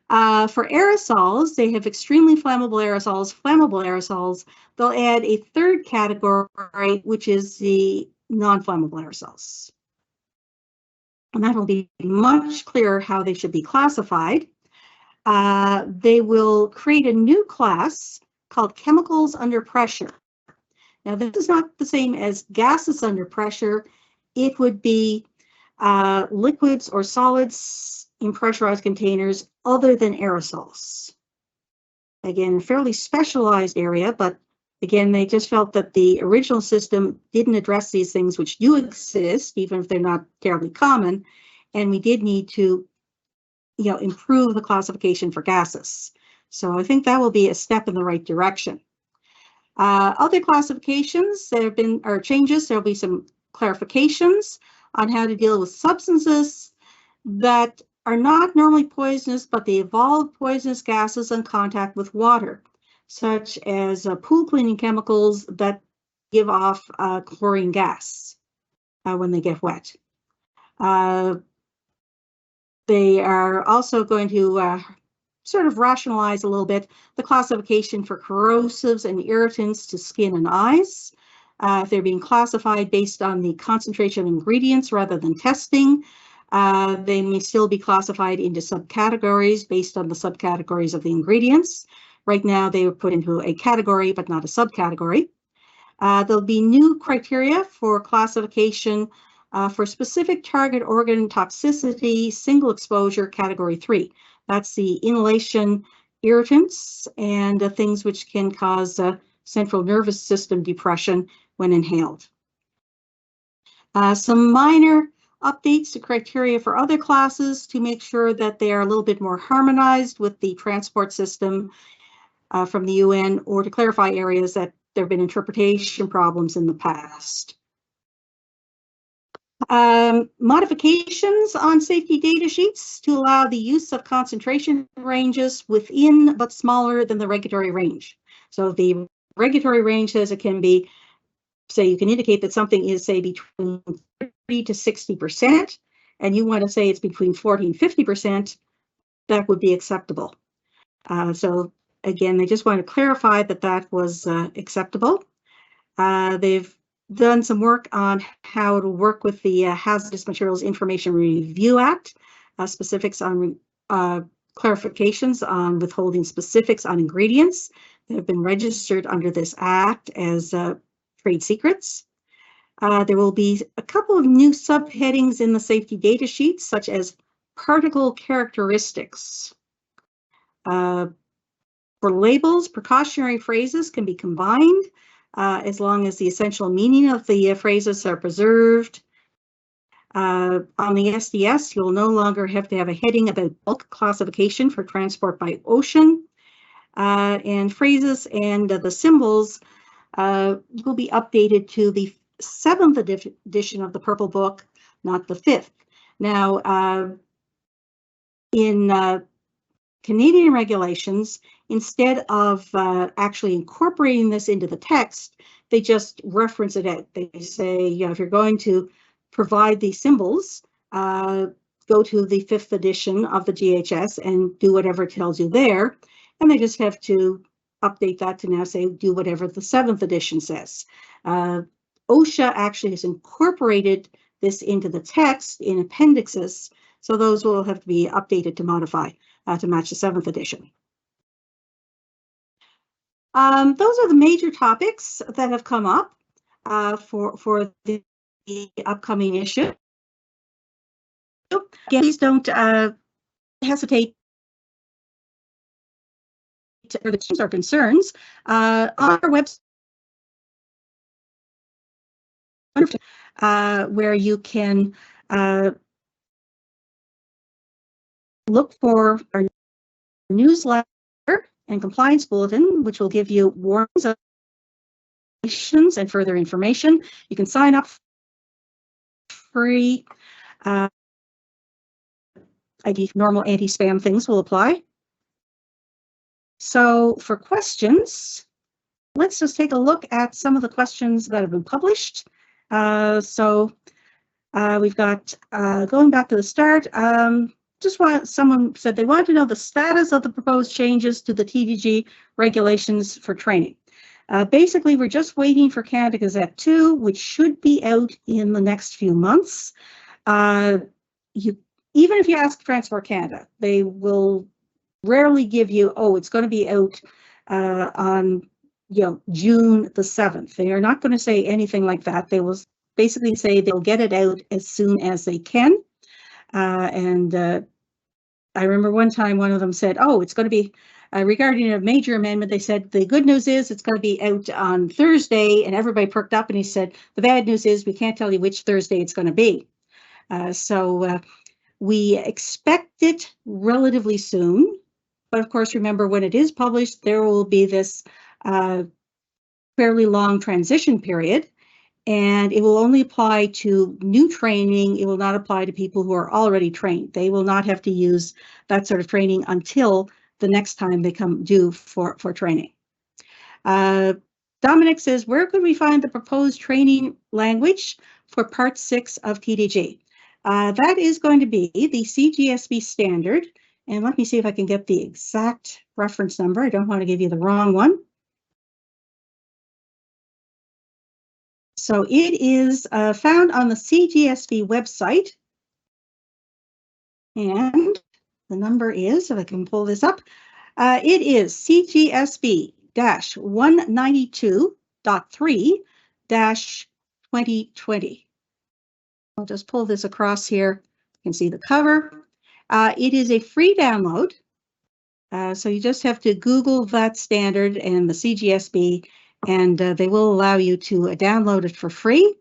For aerosols, they have extremely flammable aerosols, they'll add a third category, which is the non-flammable aerosols. And that will be much clearer how they should be classified. They will create a new class called chemicals under pressure. Now, this is not the same as gases under pressure. It would be liquids or solids in pressurized containers other than aerosols. Again, a fairly specialized area, but again, they just felt that the original system didn't address these things which do exist, even if they're not terribly common, and we did need to improve the classification for gases. So I think that will be a step in the right direction. Other classifications, there have been, or changes, there'll be some clarifications on how to deal with substances that are not normally poisonous, but they evolve poisonous gases in contact with water, such as pool cleaning chemicals that give off chlorine gas when they get wet. They are also going to sort of rationalize a little bit the classification for corrosives and irritants to skin and eyes. They're being classified based on the concentration of ingredients rather than testing. They may still be classified into subcategories based on the subcategories of the ingredients. Right now, they were put into a category, but not a subcategory. There'll be new criteria for classification for specific target organ toxicity, single exposure, category 3. That's the inhalation irritants and things which can cause central nervous system depression when inhaled. Some minor updates to criteria for other classes to make sure that they are a little bit more harmonized with the transport system from the UN, or to clarify areas that there have been interpretation problems in the past. Modifications on safety data sheets to allow the use of concentration ranges within but smaller than the regulatory range. So the regulatory range says it can be, say you can indicate that something is, say, between 30 to 60%, and you want to say it's between 40 and 50%, that would be acceptable. So again, they just want to clarify that that was acceptable. They've done some work on how to work with the Hazardous Materials Information Review Act, specifics on clarifications on withholding specifics on ingredients that have been registered under this act as trade secrets. There will be a couple of new subheadings in the safety data sheets, such as particle characteristics. For labels, precautionary phrases can be combined as long as the essential meaning of the phrases are preserved. On the SDS, you'll no longer have to have a heading about bulk classification for transport by ocean. And phrases and the symbols will be updated to the 7th edition of the Purple Book, not the 5th. Now, in Canadian regulations, instead of actually incorporating this into the text, they just reference it out. They say, you know, if you're going to provide these symbols, go to the 5th edition of the GHS and do whatever it tells you there. And they just have to update that to now say, do whatever the 7th edition says. OSHA actually has incorporated this into the text in appendixes, so those will have to be updated to modify to match the 7th edition. Those are the major topics that have come up for the upcoming issue. Again, please don't hesitate to, or the teams or concerns on our website, where you can look for our newsletter and compliance bulletin, which will give you warnings of and further information. You can sign up free. Normal anti-spam things will apply. So for questions, let's just take a look at some of the questions that have been published. We've got, going back to the start, someone said they wanted to know the status of the proposed changes to the TDG regulations for training. Basically, we're just waiting for Canada Gazette 2, which should be out in the next few months. Even if you ask Transport Canada, they will rarely give you, oh, it's going to be out on June the 7th. They are not going to say anything like that. They will basically say they'll get it out as soon as they can. I remember one time one of them said, oh, it's going to be regarding a major amendment. They said the good news is it's going to be out on Thursday, and everybody perked up and he said, the bad news is we can't tell you which Thursday it's going to be. We expect it relatively soon, but of course, remember when it is published, there will be this fairly long transition period, and it will only apply to new training. It will not apply to people who are already trained. They will not have to use that sort of training until the next time they come due for training. Dominic says, where could we find the proposed training language for Part 6 of TDG? That is going to be the CGSB standard. And let me see if I can get the exact reference number. I don't want to give you the wrong one. So it is found on the CGSB website. And the number is, if I can pull this up, it is CGSB-192.3-2020. I'll just pull this across here. You can see the cover. It is a free download. So you just have to Google that standard and the CGSB, and they will allow you to download it for free.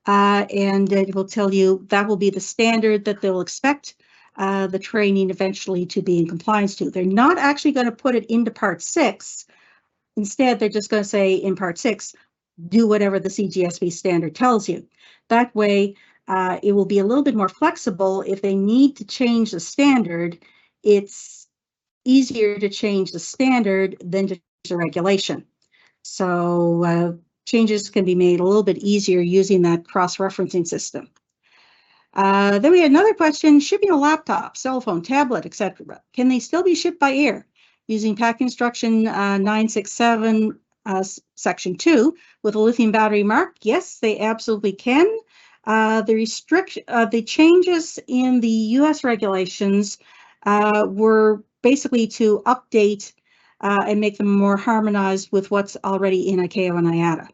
and it will tell you that will be the standard that they'll expect the training eventually to be in compliance to. They're not actually going to put it into Part 6. Instead, they're just going to say in Part 6, do whatever the CGSB standard tells you. That way, it will be a little bit more flexible. If they need to change the standard, it's easier to change the standard than to change the regulation. So changes can be made a little bit easier using that cross-referencing system. Then we had another question, shipping a laptop, cell phone, tablet, etc. Can they still be shipped by air using PAC Instruction 967 Section 2 with a lithium battery mark? Yes, they absolutely can. The changes in the US regulations were basically to update and make them more harmonized with what's already in ICAO and IATA.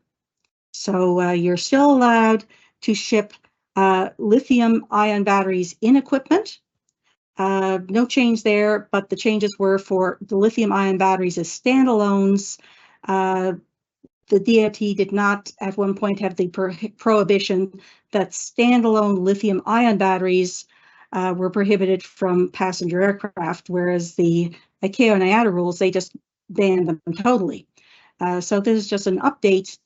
So you're still allowed to ship lithium-ion batteries in equipment. No change there, but the changes were for the lithium-ion batteries as standalones. The DOT did not at one point have the prohibition that standalone lithium-ion batteries were prohibited from passenger aircraft, whereas the ICAO and IATA rules, they just banned them totally. So this is just an update.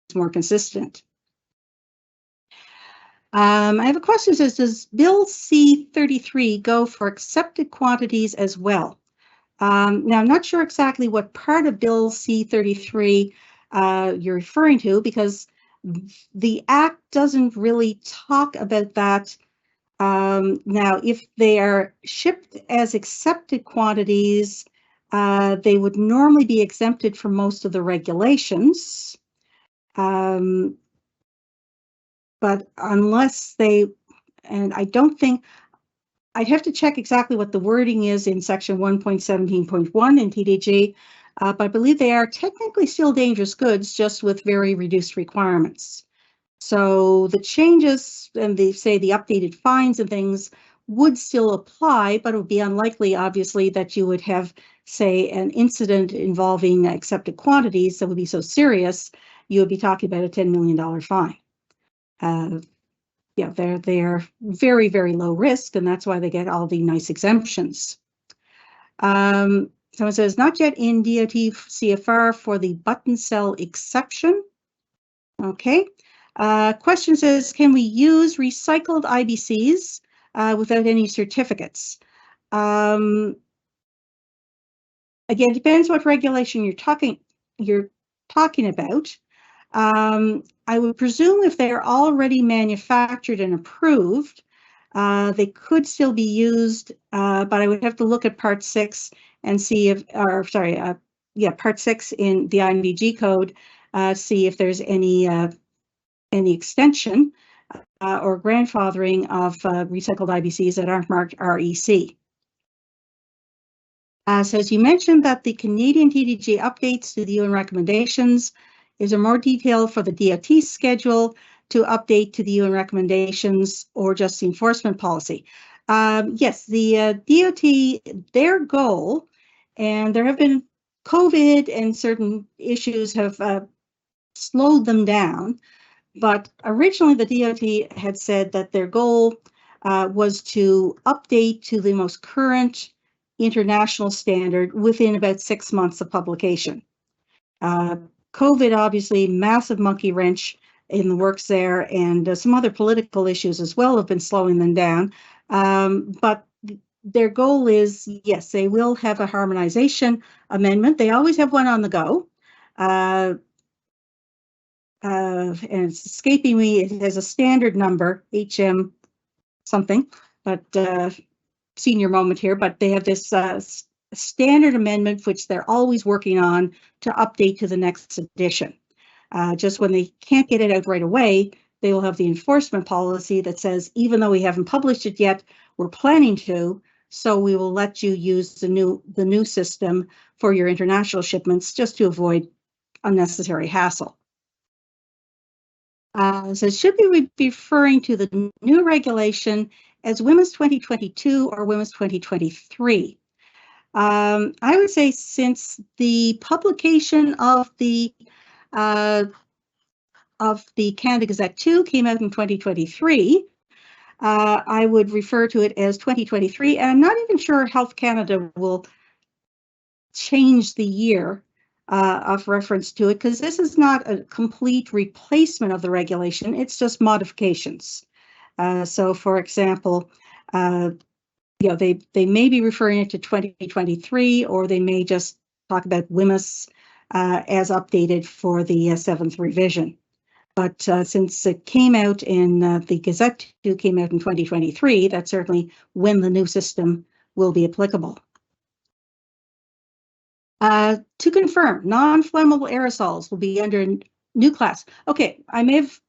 It's more consistent. I have a question that says, does Bill C-33 go for accepted quantities as well? Now, I'm not sure exactly what part of Bill C-33 you're referring to, because the Act doesn't really talk about that. Now, if they are shipped as accepted quantities, they would normally be exempted from most of the regulations. But unless they, and I don't think, I'd have to check exactly what the wording is in section 1.17.1 in TDG, but I believe they are technically still dangerous goods, just with very reduced requirements. So the changes and the updated fines and things would still apply, but it would be unlikely, obviously, that you would have, say, an incident involving accepted quantities that would be so serious, you would be talking about a $10 million fine. Yeah, they're very, very low risk, and that's why they get all the nice exemptions. Someone says, not yet in DOT CFR for the button cell exception. Okay. Question says, can we use recycled IBCs without any certificates? Again, depends what regulation you're talking about. I would presume if they're already manufactured and approved, they could still be used, but I would have to look at Part 6 and see if, Part 6 in the INVG code, see if there's any extension or grandfathering of recycled IBCs that aren't marked REC. So as you mentioned that the Canadian TDG updates to the UN recommendations, is there more detail for the DOT schedule to update to the UN recommendations or just the enforcement policy? Yes, the DOT, their goal, and there have been COVID and certain issues have slowed them down, but originally the DOT had said that their goal was to update to the most current international standard within about 6 months of publication. COVID, obviously, massive monkey wrench in the works there, and some other political issues as well have been slowing them down. But their goal is, yes, they will have a harmonization amendment. They always have one on the go. And it's escaping me. It has a standard number, HM something, but senior moment here, but they have this standard amendment, which they're always working on to update to the next edition. Just when they can't get it out right away, they will have the enforcement policy that says, even though we haven't published it yet, we're planning to, so we will let you use the new system for your international shipments just to avoid unnecessary hassle. So should we be referring to the new regulation as WHMIS 2022 or WHMIS 2023? I would say since the publication of the of the Canada Gazette 2 came out in 2023. I would refer to it as 2023, and I'm not even sure Health Canada will change the year of reference to it, because this is not a complete replacement of the regulation, it's just modifications. So for example, they may be referring it to 2023, or they may just talk about WHMIS as updated for the 7th revision. But since it came out in the Gazette 2 came out in 2023, that's certainly when the new system will be applicable. To confirm, non-flammable aerosols will be under new class. Okay, I may have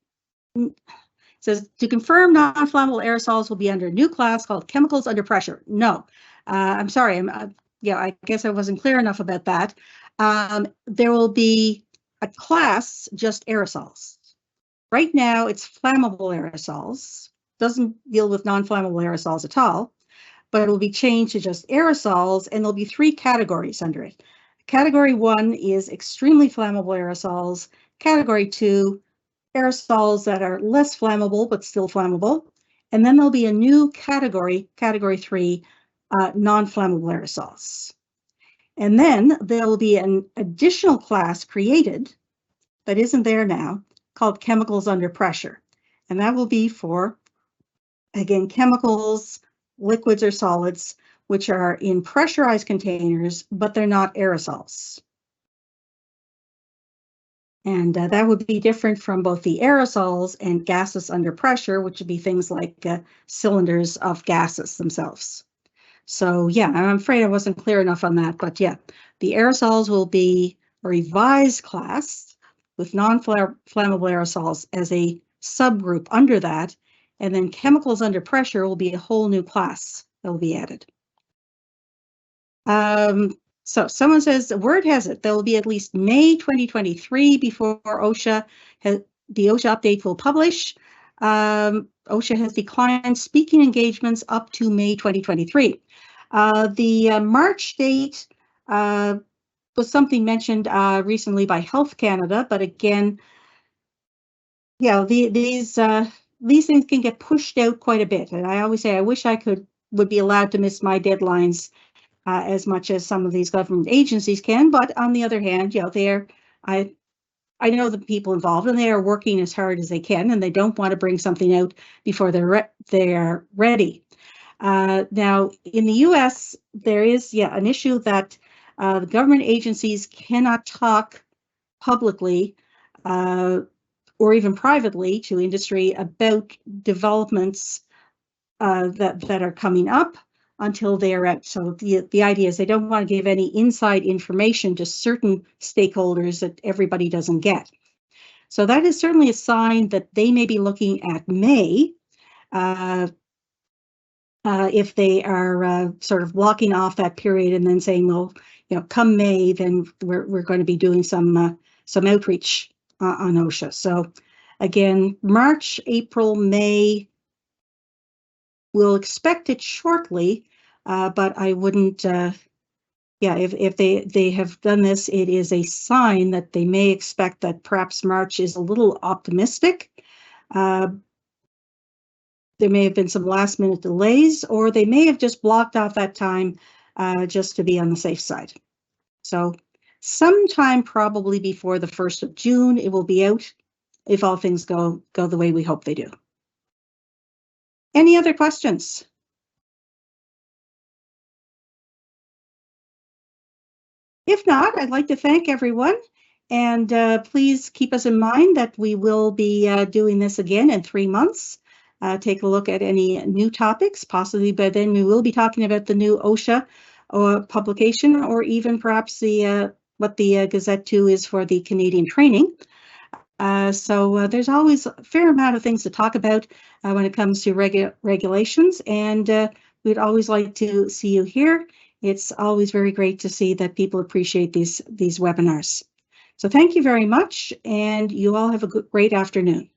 says to confirm non-flammable aerosols will be under a new class called chemicals under pressure. No, I'm sorry. I guess I wasn't clear enough about that. There will be a class just aerosols. Right now, it's flammable aerosols. Doesn't deal with non-flammable aerosols at all, but it will be changed to just aerosols, and there'll be 3 categories under it. Category 1 is extremely flammable aerosols. Category 2, aerosols that are less flammable but still flammable. And then there'll be a new category, category 3, non-flammable aerosols. And then there will be an additional class created that isn't there now called chemicals under pressure. And that will be for, again, chemicals, liquids or solids, which are in pressurized containers, but they're not aerosols. And that would be different from both the aerosols and gases under pressure, which would be things like cylinders of gases themselves. So yeah, I'm afraid I wasn't clear enough on that, but yeah, the aerosols will be a revised class with non-flammable aerosols as a subgroup under that, and then chemicals under pressure will be a whole new class that will be added. So someone says, the word has it, there will be at least May 2023 before OSHA, the OSHA update will publish. OSHA has declined speaking engagements up to May 2023. The March date was something mentioned recently by Health Canada, but again, yeah, these things can get pushed out quite a bit. And I always say, I wish I would be allowed to miss my deadlines as much as some of these government agencies can, but on the other hand, I know the people involved, and they are working as hard as they can, and they don't want to bring something out before they're ready. Now, in the U.S., there is an issue that the government agencies cannot talk publicly or even privately to industry about developments that are coming up until they are out. So the idea is they don't want to give any inside information to certain stakeholders that everybody doesn't get. So that is certainly a sign that they may be looking at May if they are sort of blocking off that period and then saying, well, come May, then we're going to be doing some outreach on OSHA. So again, March, April, May, we'll expect it shortly, but I wouldn't, if they have done this, it is a sign that they may expect that perhaps March is a little optimistic. There may have been some last minute delays, or they may have just blocked off that time just to be on the safe side. So sometime probably before the 1st of June, it will be out if all things go the way we hope they do. Any other questions? If not, I'd like to thank everyone, and please keep us in mind that we will be doing this again in 3 months. Take a look at any new topics. Possibly by then we will be talking about the new OSHA publication, or even perhaps what the Gazette 2 is for the Canadian training. So there's always a fair amount of things to talk about when it comes to regulations, and we'd always like to see you here. It's always very great to see that people appreciate these webinars. So thank you very much, and you all have a great afternoon.